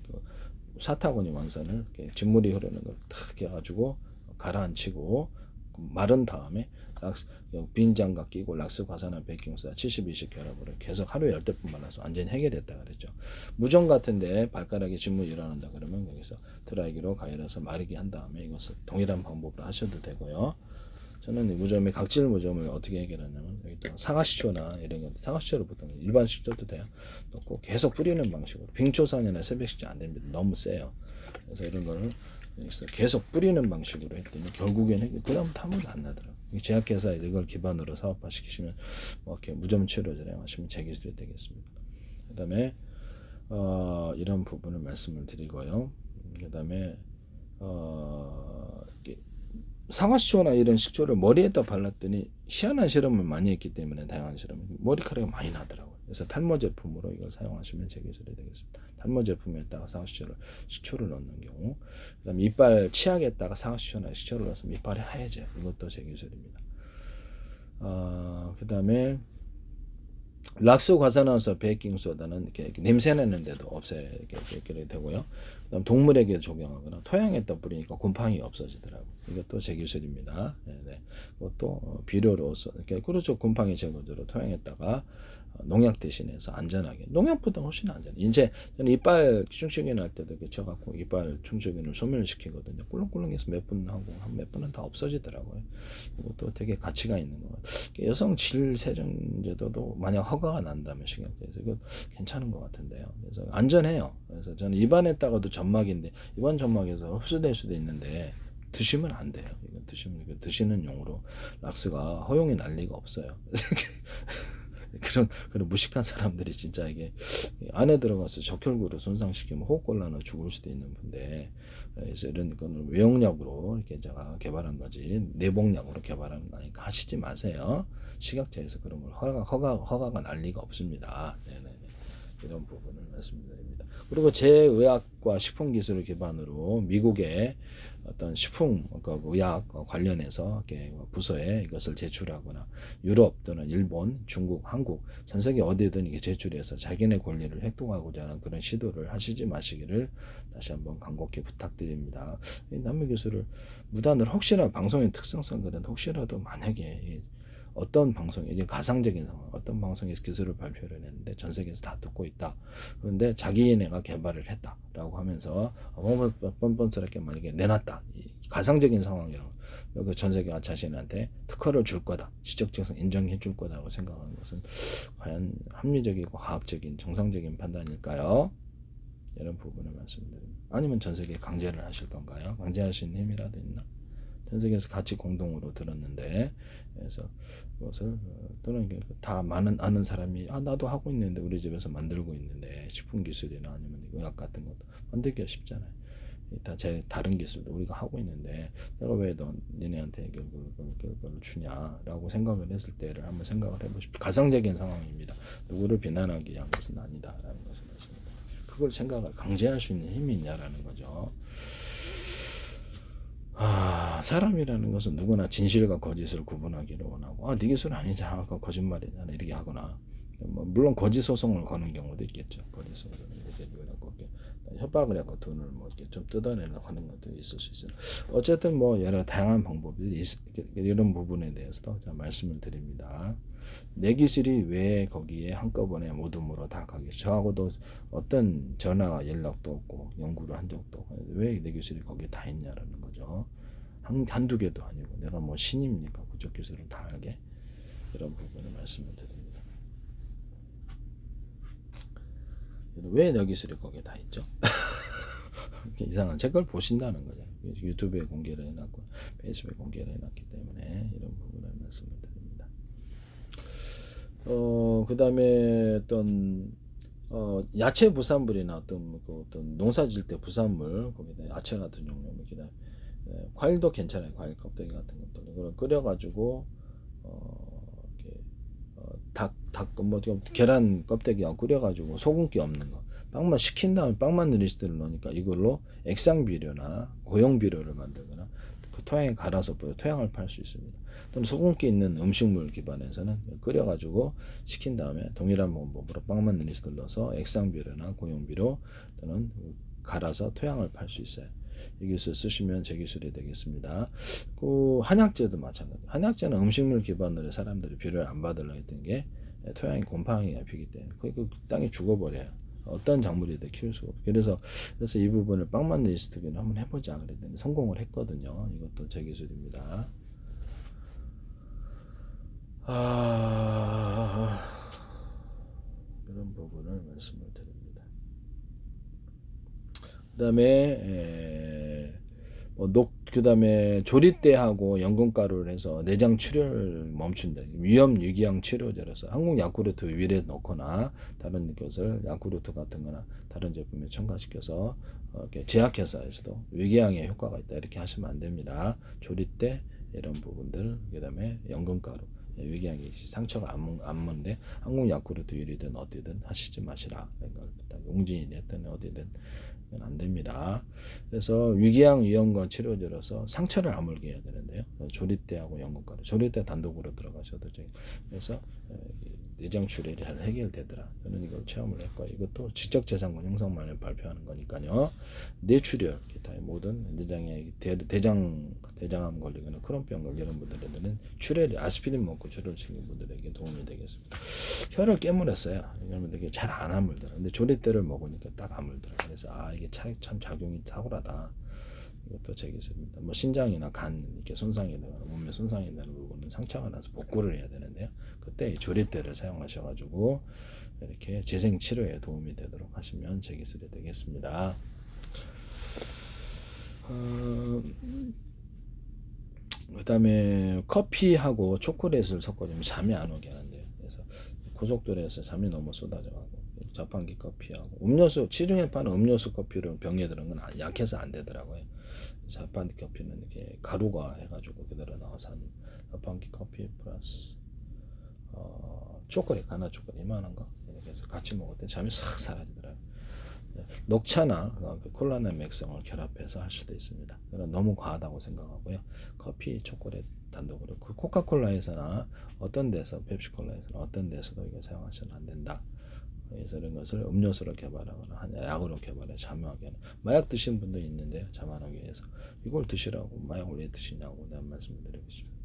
사타구니 완선을 진물이 흐르는 걸 탁 해가지고 가라앉히고 마른 다음에 빈 장갑 끼고 락스 과산화 베이킹소다 70, 20 결합을 계속 하루에 10대뿐 발라서 완전히 해결했다 그랬죠. 무정 같은데 발가락에 진물이 일어난다 그러면 여기서 드라이기로 가열해서 마르게 한 다음에 이것을 동일한 방법으로 하셔도 되고요. 저는 무좀의 각질 무좀을 어떻게 해결하냐면 여기 또 사과식초나 이런 것 사과식초를 보통 일반 식초도 돼요. 넣고 계속 뿌리는 방식으로 빙초산이나 새벽식초 안 됩니다. 너무 세요. 그래서 이런 거를 계속 뿌리는 방식으로 했더니 결국에는 그다음부터 아무도 안 나더라고요. 제약회사에서 이걸 기반으로 사업화 시키시면 뭐 이렇게 무좀 치료를 하시면 제 기술이 되겠습니다. 그다음에 이런 부분을 말씀을 드리고요. 그다음에 상화식초나 이런 식초를 머리에다 발랐더니 희한한 실험을 많이 했기 때문에 다양한 실험 머리카락이 많이 나더라고요. 그래서 탈모 제품으로 이걸 사용하시면 제 기술이 되겠습니다. 탈모 제품에다가 식초를 넣는 경우, 그다음에 이빨 치약에다가 상화식초나 식초를 넣어서 이빨이 하얘져요. 이것도 제 기술입니다. 그다음에 락스 과산화서 베이킹 소다는 이렇게 냄새 나는데도 없애게 되고요. 그다음 동물에게 적용하거나 토양에다 뿌리니까 곰팡이 없어지더라고요. 이것도 제 기술입니다. 네네. 그것도 비료로서 이렇게 그렇죠. 곰팡이 제거제로 토양에다가 농약 대신해서 안전하게 농약보다 훨씬 안전해. 이제 저는 이빨 충치균 할 때도 이렇게 쳐갖고 이빨 충치균을 소멸시키거든요. 꿀렁꿀렁해서 몇 분 하고 한 몇 분은 다 없어지더라고요. 이것도 되게 가치가 있는 것 같아요. 여성 질 세정제도도 만약 허가가 난다면 식약처에서 이거 괜찮은 것 같은데요. 그래서 안전해요. 그래서 저는 입안에다가도 점막인데 입안 점막에서 흡수될 수도 있는데 드시면 안 돼요. 이거 드시는 용으로 락스가 허용이 날 리가 없어요. 그런 무식한 사람들이 진짜 이게 안에 들어가서 적혈구를 손상시키면 호흡곤란으로 죽을 수도 있는 건데 그래서 이런 거는 외용약으로 이렇게 제가 개발한 거지 내복약으로 개발한 거니까 하시지 마세요. 식약처에서 그런 걸 허가가 날 리가 없습니다. 네네. 이런 부분을 말씀드립니다. 그리고 제의학과 식품기술을 기반으로 미국의 어떤 식품 의학 관련해서 부서에 이것을 제출하거나 유럽 또는 일본, 중국, 한국 전 세계 어디든 이게 제출해서 자기네 권리를 획득하고자 하는 그런 시도를 하시지 마시기를 다시 한번 간곡히 부탁드립니다. 남의 기술을 무단으로 혹시나 방송의 특성상 그런데 혹시라도 만약에 어떤 방송이 이제 가상적인 상황, 어떤 방송에서 기술을 발표를 했는데 전 세계에서 다 듣고 있다. 그런데 자기네가 개발을 했다라고 하면서 뻔뻔스럽게 만약에 내놨다. 가상적인 상황이라고 전 세계가 자신한테 특허를 줄 거다, 지적재산 인정해 줄 거다라고 생각하는 것은 과연 합리적이고 과학적인 정상적인 판단일까요? 이런 부분을 말씀드립니다. 아니면 전 세계에 강제를 하실 건가요? 강제할 수 있는 힘이라도 있나? 전 세계에서 같이 공동으로 들었는데, 그래서 그것을 또는 다 많은 아는 사람이 나도 하고 있는데 우리 집에서 만들고 있는데 식품 기술이나 아니면 의학 같은 것도 만들기가 쉽잖아요. 다 다른 기술도 우리가 하고 있는데 내가 왜 니네한테 그걸 주냐라고 생각을 했을 때를 한번 생각을 해보십시오. 가상적인 상황입니다. 누구를 비난하기 위한 것은 아니다라는 것을 말씀드립니다. 그걸 생각을 강제할 수 있는 힘이 있냐라는 거죠. 사람이라는 것은 누구나 진실과 거짓을 구분하기를 원하고 네 기술 아니잖아, 그거 거짓말이잖아 이렇게 하거나, 물론 거짓 소송을 거는 경우도 있겠죠. 거짓 소송을 이렇게 협박을 하고 돈을 이렇게 좀 뜯어내려고 하는 것도 있을 수 있어요. 어쨌든 여러 다양한 방법이 이런 부분에 대해서도 말씀을 드립니다. 내 기술이 왜 거기에 한꺼번에 모둠으로 다 가겠죠. 저하고도 어떤 전화 연락도 없고 연구를 한 적도 없고 왜 내 기술이 거기에 다 있냐라는 거죠. 한두 개도 아니고 내가 신입니까? 그쪽 기술을 다 알게? 이런 부분을 말씀을 드립니다. 왜 내 기술이 거기에 다 있죠? 이상한 책을 보신다는 거죠. 유튜브에 공개를 해놨고 페이스북에 공개를 해놨기 때문에 이런 부분을 말씀을 드립니다. 그 다음에 어떤 야채 부산물이나 어떤 농사질 때 부산물, 거기다 야채 같은 종류, 그다음 과일도 괜찮아요. 과일 껍데기 같은 것도 이걸 끓여가지고 이렇게 계란 껍데기하고 끓여가지고 소금기 없는 거 빵만 식힌 다음에 빵만 리스트를 넣으니까 이걸로 액상 비료나 고형 비료를 만들거나 그 토양에 갈아서 토양을 팔 수 있습니다. 또는 소금기 있는 음식물 기반에서는 끓여가지고 식힌 다음에 동일한 방법으로 빵만 리스트를 넣어서 액상 비료나 고형 비료 또는 갈아서 토양을 팔 수 있어요. 이 기술 쓰시면 제 기술이 되겠습니다. 그 한약재도 마찬가지. 한약재는 음식물 기반으로 사람들이 비료를 안 받으려 했던 게 토양이 곰팡이가 피기 때문에 그 땅이 죽어버려요. 어떤 작물이든 키울 수가 없고 그래서 이 부분을 빵만 리스트기는 한번 해보자 그랬더니 성공을 했거든요. 이것도 제 기술입니다. 이런 부분을 말씀을 드립니다. 그 다음에 조리대하고 연근가루를 해서 내장 출혈을 멈춘다. 위험 유기양 치료제라서 한국 야쿠르트 위에 넣거나 다른 것을 야쿠르트 같은 거나 다른 제품에 첨가시켜서 이렇게 제약회사에서도 위궤양에 효과가 있다 이렇게 하시면 안 됩니다. 조리대 이런 부분들, 그 다음에 연근가루, 위궤양이 상처가 안 먹는데 한국 야쿠르트 유리든 어디든 하시지 마시라. 웅진이 됐든 어디든 안 됩니다. 그래서 위궤양 위험과 치료제로서 상처를 아물게 해야 되는데요. 조리대하고 연근가루, 조리대 단독으로 들어가셔도 그래서 내장 출혈이 잘 해결되더라. 저는 이걸 체험을 했고 이것도 지적재산권 형성만을 발표하는 거니까요. 뇌출혈, 기타의 모든 내장에 대장암 걸리거나 크론병 걸리는 분들에게는 출혈이 아스피린 먹고 출혈시킨 분들에게 도움이 되겠습니다. 혀를 깨물었어요. 왜냐면 되게 잘 안 아물더라. 근데 조리대를 먹으니까 딱 아물더라. 그래서 이게 참 작용이 탁월하다. 이것도 제 기술입니다. 신장이나 간 이렇게 손상이 되거나 몸에 손상이 되는 부분은 상처가 나서 복구를 해야 되는데요. 그때 조리대를 사용하셔가지고 이렇게 재생 치료에 도움이 되도록 하시면 제 기술이 되겠습니다. 그 다음에 커피하고 초콜릿을 섞어주면 잠이 안 오게 하는데요. 그래서 고속도로에서 잠이 너무 쏟아져가고 자판기 커피하고 음료수, 시중에 파는 음료수 커피를 병에 들은 건 약해서 안 되더라고요. 자판기 커피는 이렇게 가루가 해가지고 그대로 나와서 한 자판기 커피 플러스 초콜릿, 가나 초콜릿 이만한 거 이렇게 해서 같이 먹을 때 잠이 싹 사라지더라고요. 녹차나 콜라나 맥성을 결합해서 할 수도 있습니다. 그건 너무 과하다고 생각하고요. 커피, 초콜릿 단독으로 코카콜라에서나 어떤 데서 펩시콜라에서나 어떤 데서도 이거 사용하시면 안 된다. 그래서 이런 것을 음료수로 개발하거나 약으로 개발해 잠하게 하는, 마약 드시는 분도 있는데요. 잠 안 오게 해서 이걸 드시라고. 마약을 왜 드시냐고 내가 말씀을 드리고 싶습니다.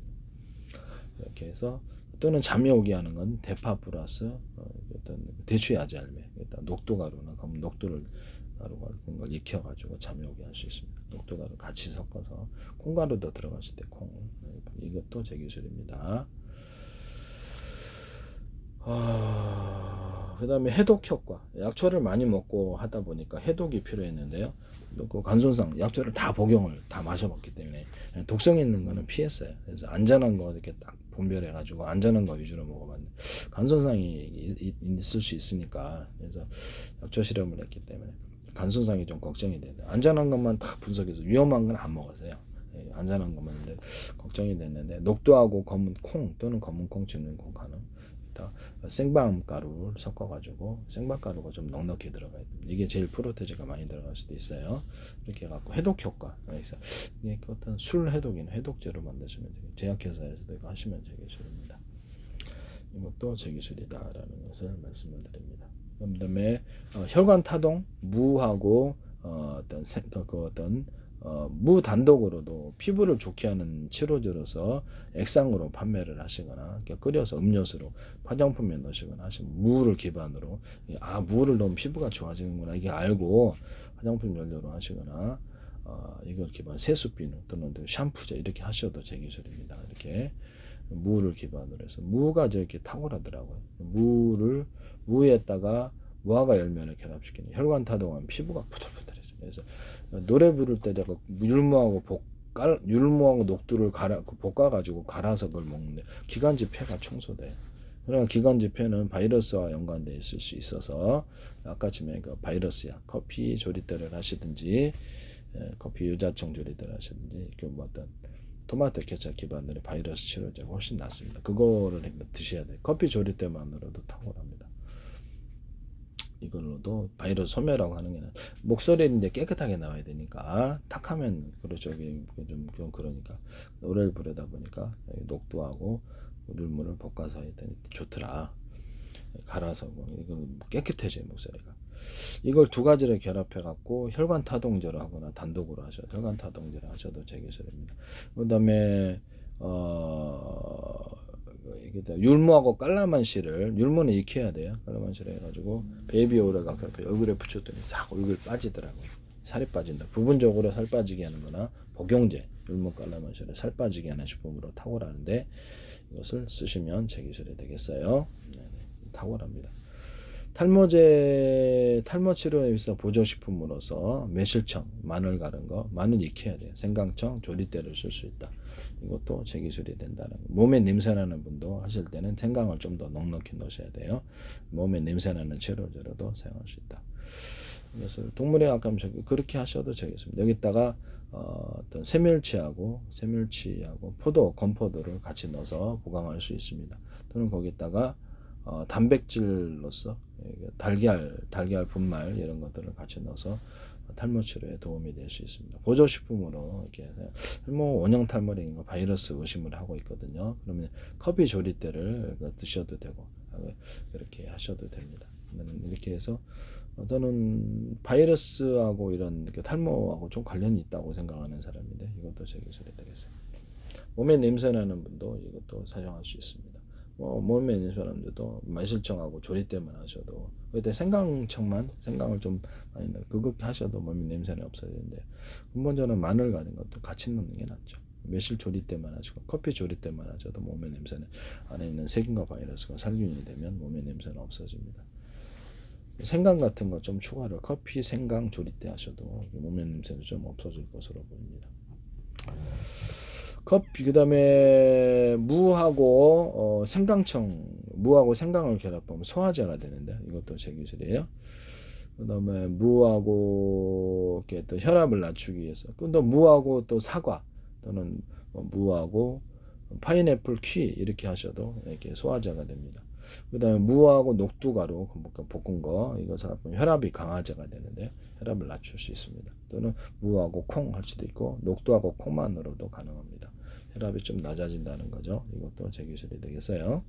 이렇게 해서 또는 잠이 오게 하는 건 대파 플러스 어떤 대추야채 열매, 일단 녹두가루나 그럼 녹두를 가루 같은 걸 익혀가지고 잠이 오게 할 수 있습니다. 녹두가루 같이 섞어서 콩가루도 들어갔을 때 콩, 이것도 제 기술입니다. 그 다음에 해독 효과. 약초를 많이 먹고 하다 보니까 해독이 필요했는데요. 그 간손상 약초를 다 복용을 다 마셔봤기 때문에 독성 있는 거는 피했어요. 그래서 안전한 거 이렇게 딱 분별해가지고 안전한 거 위주로 먹어봤는데 간손상이 있을 수 있으니까 그래서 약초 실험을 했기 때문에 간손상이 좀 걱정이 되는데 안전한 것만 딱 분석해서 위험한 건 안 먹었어요. 안전한 것만 했는데 걱정이 됐는데 녹두하고 검은 콩 또는 검은 콩 줍는 콩 가능. 생밤 가루를 섞어가지고 생밤 가루가 좀 넉넉히 들어가야 됩니다. 이게 제일 프로테즈가 많이 들어갈 수도 있어요. 이렇게 해갖고 해독 효과. 그래서 이게 어떤 술 해독이나 해독제로 만드시면 돼요. 제약회사에서도 이거 하시면 제 기술입니다. 이것도 제 기술이다라는 것을 말씀을 드립니다. 그다음에 혈관 타동, 무하고 어떤 무 단독으로도 피부를 좋게 하는 치료제로서 액상으로 판매를 하시거나 끓여서 음료수로 화장품에 넣으시거나 하시면 무를 기반으로 무를 넣으면 피부가 좋아지는구나 이게 알고 화장품 연료로 하시거나 이걸 기반 세수비누 또는 샴푸제 이렇게 하셔도 제 기술입니다. 이렇게 무를 기반으로 해서 무가 저렇게 탁월하더라고요. 무에다가 무화과 열매를 결합시키는 혈관 타동하면 피부가 부들부들해져. 그래서 노래 부를 때 제가 율무하고 녹두를 볶아가지고 갈아서 그걸 먹는데 기관지 폐가 청소돼요. 그러나 기관지 폐는 바이러스와 연관되어 있을 수 있어서 아까쯤에 그 바이러스야 커피 조리대를 하시든지 커피 유자청 조리대를 하시든지 뭐 어떤 토마토 케첩 기반으로 바이러스 치료제가 훨씬 낫습니다. 그거를 드셔야 돼요. 커피 조리대만으로도 탁월합니다. 이걸로도 바이러스 소멸하고 하는 게 목소리는 이제 깨끗하게 나와야 되니까 탁하면 그렇죠. 좀 그러니까 노래를 부르다 보니까 녹두하고 룰무를 볶아서 했더니 좋더라. 갈아서 이건 깨끗해져요 목소리가. 이걸 두 가지를 결합해 갖고 혈관 타동제로 하거나 단독으로 하셔도 혈관 타동제로 하셔도 제 기술입니다. 그다음에 율무하고 깔라만시를 율무는 익혀야 돼요. 깔라만시를 해가지고 베이비 오일과 얼굴에 붙였더니 싹 얼굴 빠지더라고요. 살이 빠진다. 부분적으로 살 빠지게 하는 거나 복용제 율무 깔라만시를 살 빠지게 하는 식품으로 탁월하는데 이것을 쓰시면 제 기술이 되겠어요. 탁월합니다. 탈모 치료에 있어 보조식품으로서 매실청, 마늘 가른 거, 마늘 익혀야 돼요. 생강청, 조리대를 쓸 수 있다. 이것도 제 기술이 된다는 거. 몸에 냄새나는 분도 하실 때는 생강을 좀 더 넉넉히 넣으셔야 돼요. 몸에 냄새나는 치료제로도 사용할 수 있다. 그래서 동물의 악감 그렇게 하셔도 되겠습니다. 여기다가 어떤 새멸치하고 포도, 건포도를 같이 넣어서 보강할 수 있습니다. 또는 거기다가 단백질로서 달걀 분말 이런 것들을 같이 넣어서 탈모 치료에 도움이 될 수 있습니다. 보조식품으로 이렇게 원형 탈모링과 바이러스 의심을 하고 있거든요. 그러면 커피 조리대를 드셔도 되고 이렇게 하셔도 됩니다. 이렇게 해서 저는 바이러스하고 이런 탈모하고 좀 관련이 있다고 생각하는 사람인데 이것도 제 기술이 되겠어요. 몸에 냄새 나는 분도 이것도 사용할 수 있습니다. 몸에 있는 사람들도 매실청하고 조리대만 하셔도 그때 생강을 좀 많이 넣어 그렇게 하셔도 몸에 냄새는 없어지는데 근본적으로 마늘 같은 것도 같이 넣는 게 낫죠. 매실 조리대만 하시고 커피 조리대만 하셔도 몸의 냄새는 안에 있는 세균과 바이러스가 살균이 되면 몸의 냄새는 없어집니다. 생강 같은 거 좀 추가를 커피 생강 조리대 하셔도 몸의 냄새는 좀 없어질 것으로 보입니다. 커피 그다음에 무하고 무하고 생강을 결합하면 소화제가 되는데 이것도 제 기술이에요. 그다음에 무하고 이렇게 또 혈압을 낮추기 위해서 또 무하고 또 사과 또는 무하고 파인애플 퀴 이렇게 하셔도 이렇게 소화제가 됩니다. 그다음에 무하고 녹두가루 볶은 거 이것을 하면 혈압이 강화제가 되는데 혈압을 낮출 수 있습니다. 또는 무하고 콩 할 수도 있고 녹두하고 콩만으로도 가능합니다. 혈압이 좀 낮아진다는 거죠. 이것도 제 기술이 되겠어요.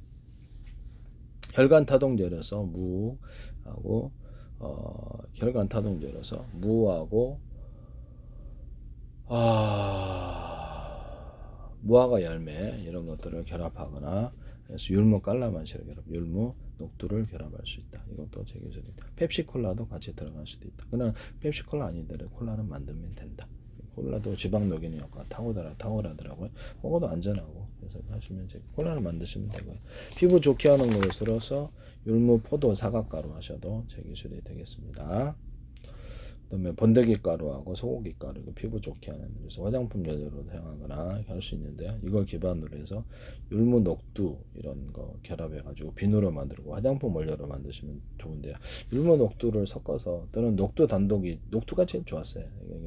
혈관 타동제로서 무하고 혈관 타동제로서 무하고 무화과 열매 이런 것들을 결합하거나 그래서 율무 깔라만시를 결합, 율무 녹두를 결합할 수 있다. 이것도 제 기술이다. 펩시콜라도 같이 들어갈 수도 있다. 그러나 펩시콜라 아니더라도 콜라는 만들면 된다. 콜라도 지방 녹이는 효과가 탁월하더라고요. 그거도 안전하고 그래서 하시면 이제 콜라를 만드시면 되고요. 피부 좋게 하는 것으로서 율무, 포도, 사과가루 하셔도 제 기술이 되겠습니다. 그다음에 번데기 가루하고 소고기 가루 피부 좋게 하는 그래서 화장품 재료로 사용하거나 할 수 있는데요. 이걸 기반으로 해서 율무, 녹두 이런 거 결합해 가지고 비누로 만들고 화장품 원료로 만드시면 좋은데요. 율무, 녹두를 섞어서 또는 녹두 단독이 녹두가 제일 좋았어요.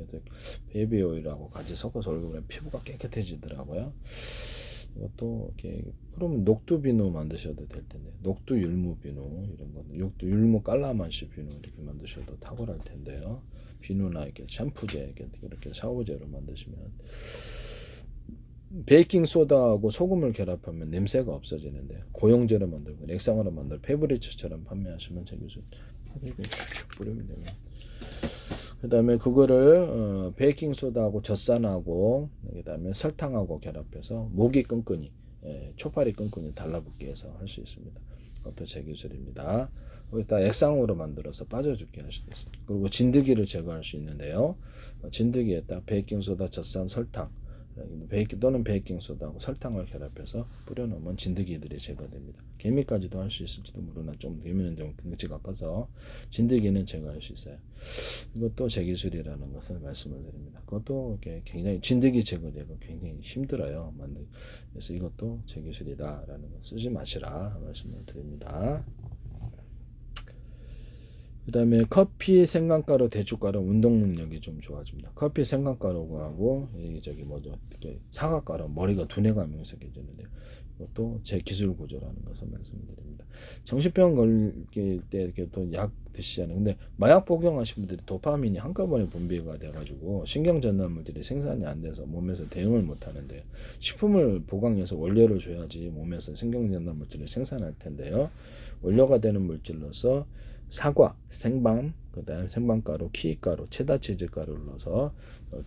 이게 베이비 오일하고 같이 섞어서 얼굴에 피부가 깨끗해지더라고요. 이것도 이렇게 그러면 녹두 비누 만드셔도 될 텐데 녹두 율무 비누 이런 거 녹두 율무 깔라만시 비누 이렇게 만드셔도 탁월할 텐데요. 비누나 이렇게 샴푸제 이렇게 샤워제로 만드시면 베이킹 소다하고 소금을 결합하면 냄새가 없어지는데 고용제로 만들고 액상으로 만들 페브리츠처럼 판매하시면 제기술 이렇게 슉슉 뿌리면 되면 그다음에 그거를 베이킹 소다하고 젖산하고 그다음에 설탕하고 결합해서 목이 끈끈이 초파리 끈끈이 달라붙게 해서 할 수 있습니다. 그것도 제 기술입니다. 거기다 액상으로 만들어서 빠져죽게 할 수도 있습니다. 그리고 진드기를 제거할 수 있는데요. 진드기에다 베이킹 소다, 젖산, 설탕 또는 베이킹 소다하고 설탕을 결합해서 뿌려놓으면 진드기들이 제거됩니다. 개미까지도 할 수 있을지도 모르나 좀 개미는 좀 등치가 커서 진드기는 제거할 수 있어요. 이것도 제 기술이라는 것을 말씀을 드립니다. 그것도 굉장히 진드기 제거되고 굉장히 힘들어요. 그래서 이것도 제 기술이다라는 거 쓰지 마시라 말씀을 드립니다. 그 다음에 커피, 생강가루, 대추가루 운동 능력이 좀 좋아집니다. 커피, 생강가루하고 저기 뭐죠 사과가루 머리가 두뇌가 명색해지는데요. 이것도 제 기술 구조라는 것을 말씀드립니다. 정신병 걸릴 때 이렇게 또 약 드시잖아요. 근데 마약 복용하신 분들이 도파민이 한꺼번에 분비가 돼가지고 신경전달 물질이 생산이 안 돼서 몸에서 대응을 못 하는데 식품을 보강해서 원료를 줘야지 몸에서 신경전달 물질을 생산할 텐데요. 원료가 되는 물질로서 사과, 생밤, 그다음에 생밤가루, 키가루, 체다치즈 가루를 넣어서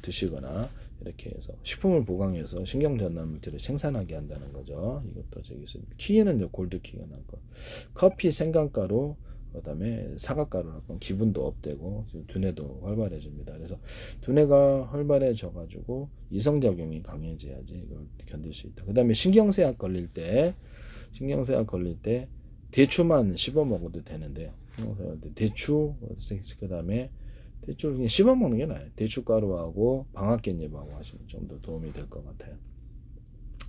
드시거나 이렇게 해서 식품을 보강해서 신경전달 물질을 생산하게 한다는 거죠. 이것도 저기 있습니다. 키에는 이제 골드키가 나고 커피, 생강가루, 그다음에 사과가루를 하면 기분도 업되고 두뇌도 활발해집니다. 그래서 두뇌가 활발해져가지고 이성작용이 강해져야지 이걸 견딜 수 있다. 그다음에 신경쇠약 걸릴 때 대추만 씹어 먹어도 되는데요. 대추 그다음에 대추를 그냥 씹어 먹는 게 나아요. 대추가루하고 방앗깻잎하고 하시면 좀 더 도움이 될 것 같아요.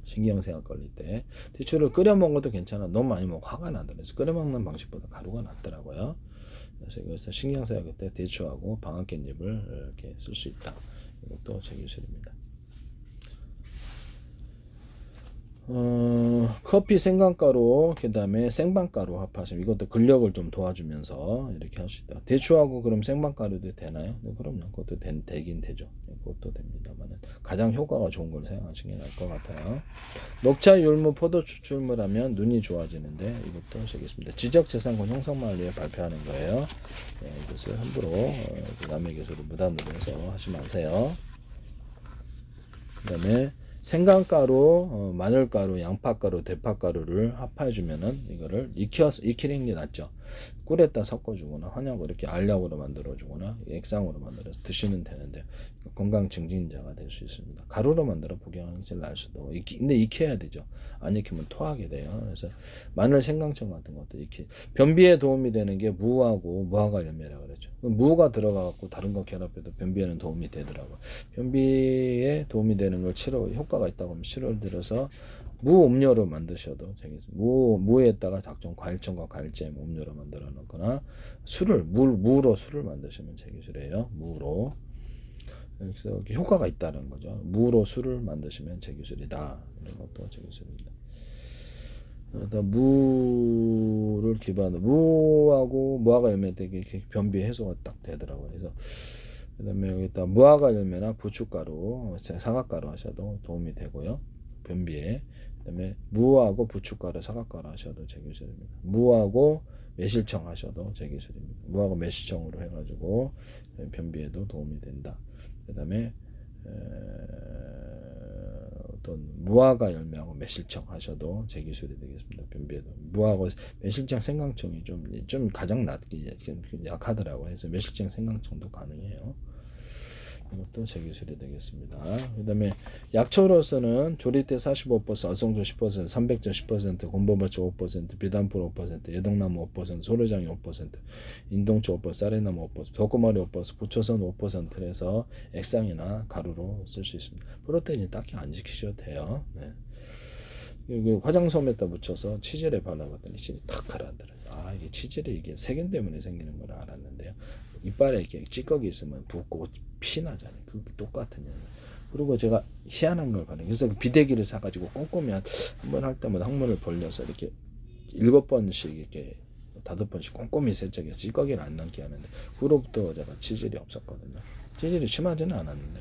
신경쇠약 걸릴 때 대추를 끓여 먹어도 괜찮아. 너무 많이 먹으면 화가 나더라고요. 그래서 끓여 먹는 방식보다 가루가 낫더라고요. 그래서 이것을 신경쇠약 때 대추하고 방앗깻잎을 이렇게 쓸 수 있다. 이것도 제 기술입니다. 커피, 생강가루, 그 다음에 생방가루 합하시면 이것도 근력을 좀 도와주면서 이렇게 할 수 있다. 대추하고 그럼 생방가루도 되나요? 네, 그럼요. 그것도 되긴 되죠. 네, 그것도 됩니다만 가장 효과가 좋은 걸 사용하시는 게 나을 것 같아요. 녹차, 율무, 포도 추출물 하면 눈이 좋아지는데 이것도 되겠습니다. 지적재산권 형성만을 위해 발표하는 거예요. 네, 이것을 함부로 남의 기술을 무단으로 해서 하지 마세요. 그 다음에 생강가루, 마늘가루, 양파가루, 대파가루를 합해주면은 이거를 익히는 게 낫죠. 꿀에다 섞어주거나 한약으로 이렇게 알약으로 만들어주거나 액상으로 만들어서 드시면 되는데 건강 증진자가 될 수 있습니다. 가루로 만들어 복용하는 게 제일 나을 수도. 근데 익혀야 되죠. 안 익히면 토하게 돼요. 그래서 마늘, 생강청 같은 것도 변비에 도움이 되는 게 무하고 무화과 열매라고 그랬죠. 무가 들어가갖고 다른 거 결합해도 변비에는 도움이 되더라고요. 변비에 도움이 되는 걸 효과가 있다고 하면 치료를 들어서 무 음료로 만드셔도 되겠습니다. 무에다가 각종 과일청과 과일잼 음료로 만들어 놓거나 무로 술을 만드시면 제 기술이에요. 무로. 그래서 효과가 있다는 거죠. 무로 술을 만드시면 제 기술이다. 이런 것도 제 기술입니다. 무를 기반으로 무하고 무화과 열매 되게 변비 해소가 딱 되더라고요. 그래서 그다음에 여기다 무화과 열매나 부추가루, 사과가루 하셔도 도움이 되고요. 변비에. 그다음에 무하고 부추가루, 사과가루 하셔도 제 기술입니다. 무하고 매실청 하셔도 제 기술입니다. 무하고 매실청으로 해가지고 변비에도 도움이 된다. 그다음에 또 또는 무화과 열매하고 매실청 하셔도 제 기술이 되겠습니다. 변비에도 무하고 매실청 생강청이 좀 가장 낫게 약하더라고요. 그래서 매실청 생강청도 가능해요. 이것도 제 기술이 되겠습니다. 그 다음에 약초로서는 조리대 45%, 어성초 10%, 삼백전 10%, 곰보버초 5%, 비단풀 5%, 예동나무 5%, 소래장이 5%, 인동초 5%, 쌀에나무 5%, 도꼬마리 5%, 부초선 5%를 해서 액상이나 가루로 쓸 수 있습니다. 프로테인이 딱히 안 지키셔도 돼요. 네. 그리고 화장솜에다 묻혀서 치질에 발라봤더니 치질이 탁 가라앉더라고요. 아, 이게 치질이 이게 세균 때문에 생기는 걸 알았는데요. 이빨에 이렇게 찌꺼기 있으면 붓고 피 나잖아요. 그게 똑같은 요. 그리고 제가 희한한 걸 봐요. 그래서 그 비대기를 사가지고 꼼꼼히 한 번 할 때마다 항문을 벌려서 이렇게 7번씩 이렇게 5번씩 꼼꼼히 세척해서 찌꺼기를 안 남게 하는데 후로부터 제가 치질이 없었거든요. 치질이 심하지는 않았는데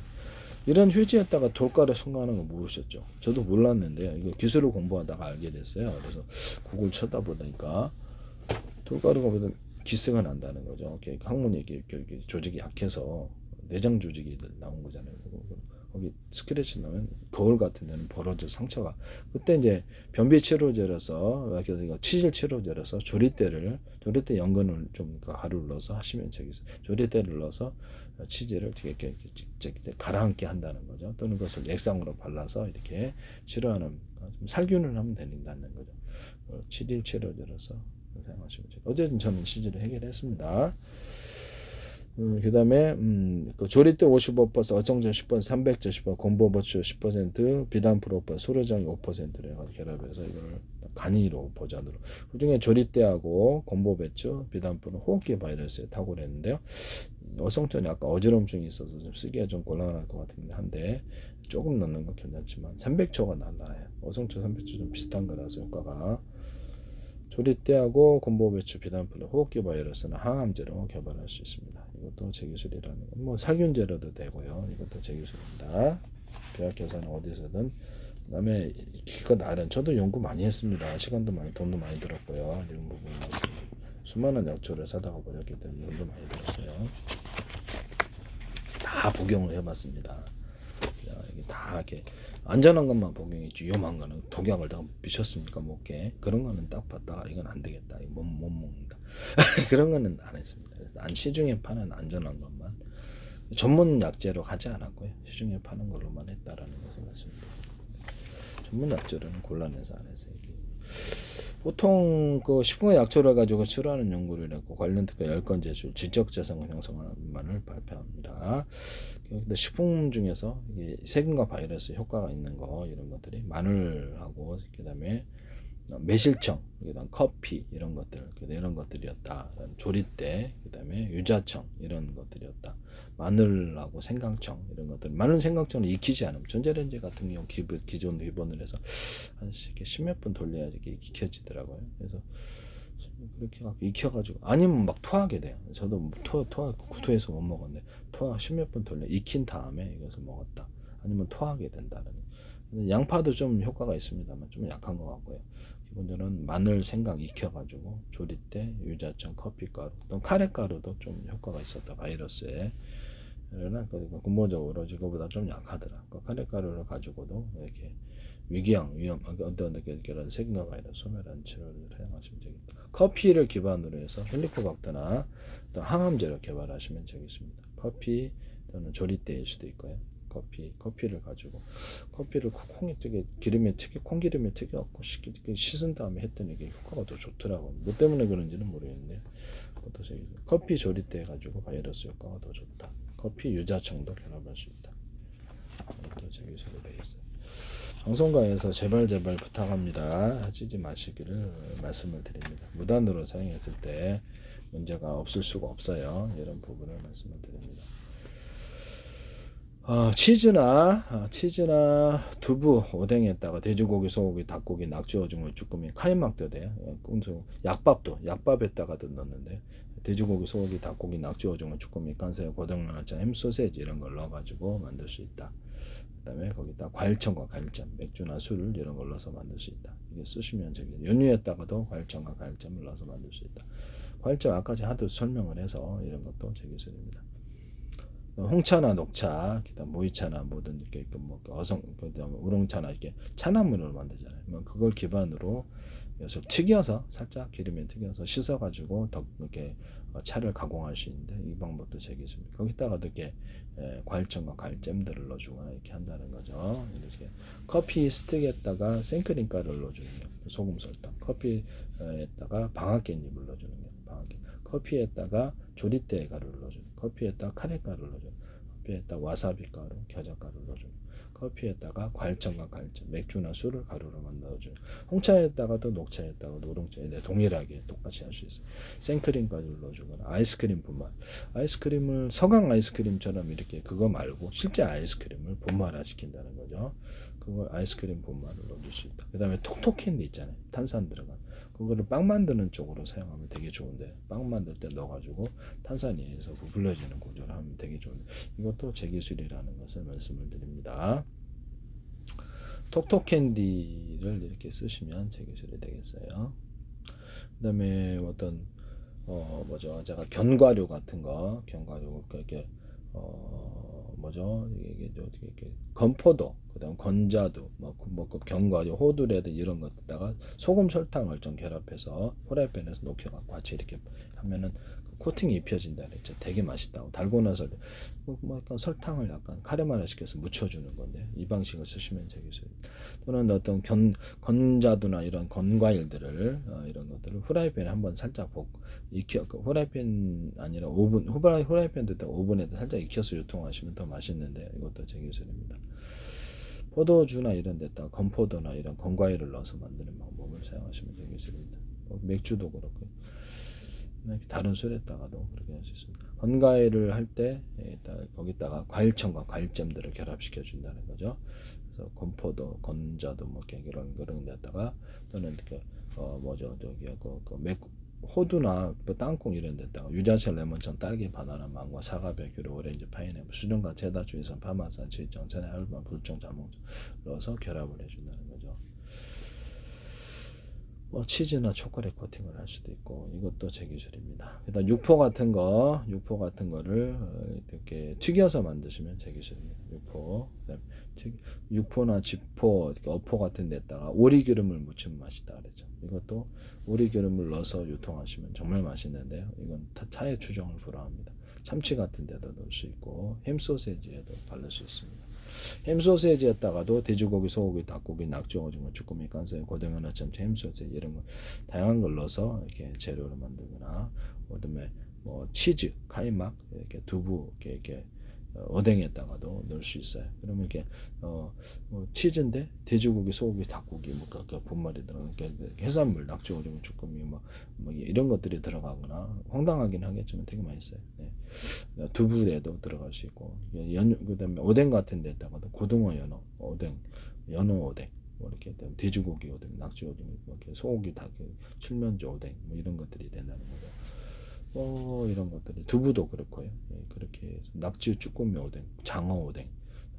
이런 휴지에다가 돌가루 첨가하는 거 모르셨죠? 저도 몰랐는데요. 이거 기술을 공부하다가 알게 됐어요. 그래서 구글 쳐다보니까 돌가루가 보다 기스가 난다는 거죠. 항문이 이렇게 조직이 약해서 내장 조직이 나온 거잖아요. 거기 스크래치 나면 거울 같은 데는 벌어져 상처가 그때 이제 변비 치료제라서 치질 치료제라서 조리대 연근을 좀 가루를 넣어서 하시면 저기서 조리대를 넣어서 치질을 이렇게 가라앉게 한다는 거죠. 또는 그것을 액상으로 발라서 이렇게 치료하는 살균을 하면 된다는 거죠. 치질 치료제라서 사용하시면 돼요. 어쨌든 저는 치질을 해결했습니다. 그 다음에 그 조리대 55%, 어정전 10%, 삼백전 10%, 곰보버추 10%, 비단풀 5%, 소료장이 5%를 결합해서 이걸 간이로 버전으로 그중에 조리대하고 곰보배추, 비단풀은 호흡기 바이러스에 탁월했는데요. 어성전이 아까 어지럼증이 있어서 좀 쓰기가 좀 곤란할 것 같은데 한데 조금 넣는 건 괜찮지만 300초가 나아요. 어성초 300초 좀 비슷한 거라서 효과가 조리대하고 곰보배추, 비단풀, 호흡기 바이러스는 항암제로 개발할 수 있습니다. 이것도 제 기술이라는 건 뭐 살균제로도 되고요. 이것도 제 기술입니다. 대학교에서는 어디서든 그다음에 기껏 나름 저도 연구 많이 했습니다. 시간도 많이 돈도 많이 들었고요. 이런 부분 수많은 약초를 사다가 버렸기 때문에 돈도 많이 들었어요. 다 복용을 해봤습니다. 이게 다 이렇게 안전한 것만 복용했지 위험한 거는 독약을 다 미쳤습니까 먹게 그런 거는 딱 봤다가 이건 안 되겠다 이거 못 먹는다 그런 거는 안 했습니다. 그래서 시중에 파는 안전한 것만 전문 약재로 하지 않았고요. 시중에 파는 걸로만 했다라는 것을 말씀드립니다. 전문 약재로는 곤란해서 안 했어요. 보통 그 식품의 약초를 가지고 치료하는 연구를 했고 관련 특허 10건 제출, 지적재산 형성만을 발표합니다. 근데 식품 중에서 이게 세균과 바이러스 효과가 있는 거 이런 것들이 마늘하고 그다음에 매실청, 그다음 커피 이런 것들이었다. 조리대, 그다음에 유자청 이런 것들이었다. 마늘하고 생강청 이런 것들. 마늘 생강청은 익히지 않으면 전자레인지 같은 경우 기본을 해서 한 10몇 분 돌려야지 이게 익혀지더라고요. 그래서 그렇게 익혀가지고 아니면 막 토하게 돼요. 저도 구토해서 못 먹었는데 토하 10몇 분 돌려 익힌 다음에 이것을 먹었다. 아니면 토하게 된다는. 양파도 좀 효과가 있습니다만 좀 약한 것 같고요. 기본적으로 마늘, 생강 익혀가지고 조리대, 유자청, 커피가루, 또 카레가루도 좀 효과가 있었다. 바이러스에. 그러나 근본적으로 이거보다 좀 약하더라. 카레가루를 가지고도 이렇게 위험, 어떤 그런 세균과 바이러스 소멸하는 치료를 사용하시면 되겠다. 커피를 기반으로 해서 헬리코박터나 또 항암제를 개발하시면 되겠습니다. 커피 또는 조리대일 수도 있고요. 커피를 가지고 커피를 콩기름에 튀겨갖고 씻은 다음에 했더니 이게 효과가 더 좋더라고요. 뭐 때문에 그런지는 모르겠는데 커피 조리대 가지고 바이러스 효과가 더 좋다. 커피 유자청도 결합할 수 있다. 이것도 제 기술로 되겠어요. 방송가에서 제발 부탁합니다. 하지 마시기를 말씀을 드립니다. 무단으로 사용했을 때 문제가 없을 수가 없어요. 이런 부분을 말씀을 드립니다. 치즈나 두부, 오뎅에다가 돼지고기, 소고기, 닭고기, 낙지, 오징어, 쭈꾸미, 카이막도 돼요. 약밥에다가도 넣는데 돼지고기, 소고기, 닭고기, 낙지, 오징어, 쭈꾸미, 깐새우, 고등어날짜, 햄, 소세지 이런 걸 넣어가지고 만들 수 있다. 그다음에 거기다 과일청과 과일잼, 맥주나 술 이런 걸 넣어서 만들 수 있다. 이게 쓰시면 연유에다가도 과일청과 과일잼을 넣어서 만들 수 있다. 과일잼 아까 하도 설명을 해서 이런 것도 제 기술입니다. 홍차나 녹차, 그다음 모이차나 뭐든 이렇게 뭐 어성, 그다음 우롱차나 이렇게 차나물을 만들잖아요. 그걸 기반으로 해서 튀겨서 살짝 기름에 튀겨서 씻어가지고 더 이렇게 차를 가공할 수 있는데 이 방법도 제 기술입니다. 거기다가도 이렇게 과일청과 과일잼들을 넣어주거나 이렇게 한다는 거죠. 이렇게 커피 스틱에다가 생크림 가루를 넣어주는 게 소금 설탕, 커피에다가 방앗깻잎을 넣어주는 게 방앗깻, 커피에다가 조리대 가루를 넣어주는, 커피에다가 카레 가루를 넣어주는, 커피에다가 와사비 가루, 겨자 가루를 넣어주는, 커피에다가 과일청과 과일잼, 맥주나 술을 가루로 만들어주는, 홍차에다가도 녹차에다가도 우롱차에 동일하게 똑같이 할 수 있어요. 생크림 가루를 넣어주거나 아이스크림 분말, 아이스크림을 서강 아이스크림처럼 이렇게 그거 말고 실제 아이스크림을 분말화 시킨다는 거죠. 그걸 아이스크림 분말을 넣어줄 수 있다. 그 다음에 톡톡캔디 있잖아요. 탄산 들어간 그거를 빵 만드는 쪽으로 사용하면 되게 좋은데, 빵 만들 때 넣어가지고 탄산이 해서 부풀려지는 구조를 하면 되게 좋은데, 이것도 제 기술이라는 것을 말씀을 드립니다. 톡톡캔디를 이렇게 쓰시면 제 기술이 되겠어요. 그 다음에 어떤 뭐죠, 제가 견과류 같은 거, 견과류 이렇게 뭐죠, 이게 어떻게 이렇게 건포도, 그다음 건자두, 뭐 견과류, 호두라든 이런 것에다가 소금 설탕을 좀 결합해서 후라이팬에서 녹여갖고 같이 이렇게 하면은 코팅이 입혀진다 그랬죠. 되게 맛있다고. 달고 나서 뭐 약간 설탕을 약간 카레마라 시켜서 묻혀주는 건데, 이 방식을 쓰시면 되겠습니다. 또는 어떤 건자두나 이런 건과일들을 이런 것들을 후라이팬에 한번 살짝 익혀, 후라이팬 아니라 오븐, 후라이팬도 있다 오븐에다 살짝 익혀서 유통하시면 더 맛있는데, 이것도 제 기술입니다. 포도주나 이런 데다가 건포도나 이런 건과일을 넣어서 만드는 방법을 사용하시면 제 기술입니다. 맥주도 그렇고 다른 술에다가도 그렇게 할 수 있습니다. 건과일을 할 때 거기다가 과일청과 과일잼들을 결합시켜 준다는 거죠. 그래서 건포도, 건자도 뭐 그런 데다가, 또는 이렇게 뭐죠, 저기 호두나 뭐 땅콩 이런 데다가 유자차, 레몬청, 딸기, 바나나, 망고, 사과, 베큐르, 오렌지, 파인애플, 수정과 체다, 주의선, 파마산, 치정, 천연, 알밤, 굴청, 자몽 넣어서 결합을 해준다는 거죠. 뭐 치즈나 초콜릿 코팅을 할 수도 있고, 이것도 제 기술입니다. 그다음 육포 같은 거를 이렇게 튀겨서 만드시면 제 기술입니다. 육포나 지포, 어포 같은 데다가 오리기름을 묻히면 맛있다 그랬죠. 이것도 오리기름을 넣어서 유통하시면 정말 맛있는데요. 이건 차의 추종을 불허합니다. 참치 같은 데도 넣을 수 있고, 햄 소세지에도 바를 수 있습니다. 햄 소세지에다가도 돼지고기, 소고기, 닭고기, 낙지, 오징어, 쭈꾸미, 깐살, 고등어나 참치, 햄 소세지 이런 거 다양한 걸 넣어서 이렇게 재료를 만들거나, 그다음에 뭐 치즈, 카이막, 이렇게 두부, 이렇게 어댕에다가도 넣을 수 있어요. 그러면 이렇게 뭐 치즈인데 돼지고기, 소고기, 닭고기 그 분말이 들어간 해산물, 낙지, 오징어, 쭈꾸미 뭐 이런 것들이 들어가거나, 황당하긴 하겠지만 되게 맛있어요. 네. 두부에도 들어갈 수 있고, 그다음에 오뎅 같은 데다가도 고등어 연어, 오뎅, 연어 오뎅, 뭐 이렇게 돼지고기 오뎅, 낙지 오뎅, 뭐 이렇게 소고기, 닭, 칠면조 오뎅, 뭐 이런 것들이 된다는 거죠. 이런 것들이 두부도 그렇고요. 네, 그렇게 해서 낙지 쭈꾸미 오뎅, 장어 오뎅,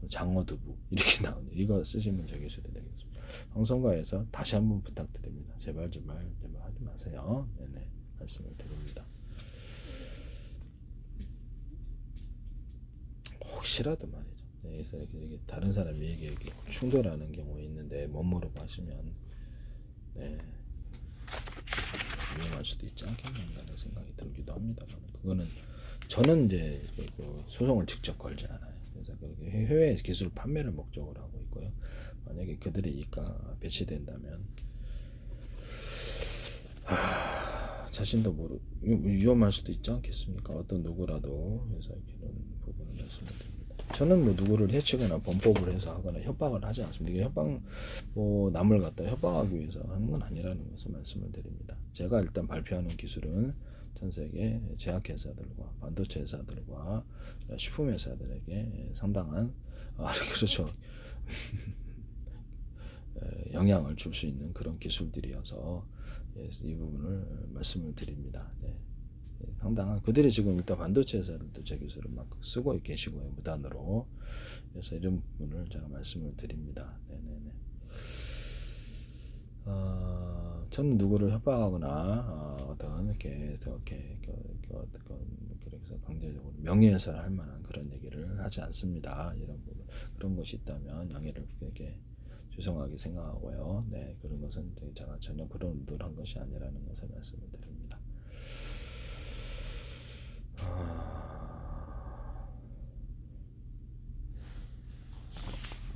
장어 두부 이렇게 나오네요. 이거 쓰시면 제 기술이 되겠습니다. 방송가에서 다시 한번 부탁드립니다. 제발 하지 마세요. 네네, 말씀을 드립니다. 혹시라도 말이죠. 네, 그래서 이게 다른 사람이 얘기 충돌하는 경우가 있는데 못 모르고 하시면 위험할 수도 있지 않겠는가라는 생각이 들기도 합니다만, 그거는 저는 이제 소송을 직접 걸지 않아요. 그래서 해외 기술 판매를 목적으로 하고 있고요. 만약에 그들의 이익가 배치된다면 자신도 위험할 수도 있지 않겠습니까? 어떤 누구라도. 그래서 이런 부분을 말씀을 드립니다. 저는 뭐 누구를 해치거나 범법을 해서 하거나 협박을 하지 않습니다. 이게 협박, 남을 갖다 협박하기 위해서 하는 건 아니라는 것을 말씀을 드립니다. 제가 일단 발표하는 기술은 전 세계 제약회사들과 반도체 회사들과 식품 회사들에게 상당한 그렇죠. 영향을 줄 수 있는 그런 기술들이어서 이 부분을 말씀을 드립니다. 네. 상당한 그들이 지금 일단 반도체 회사들도 제 기술을 막 쓰고 계시고요, 무단으로. 그래서 이런 부분을 제가 말씀을 드립니다. 네네네. 저는 누구를 협박하거나 어떤 이렇게 그래서 강제적으로 명예훼손을 할 만한 그런 얘기를 생각을 하지 않습니다. 이런 부분 그런 것이 있다면 양해를 되게 죄송하게 생각하고요. 네, 그런 것은 제가 전혀 그런 의도를 한 것이 아니라는 것을 말씀을 드립니다.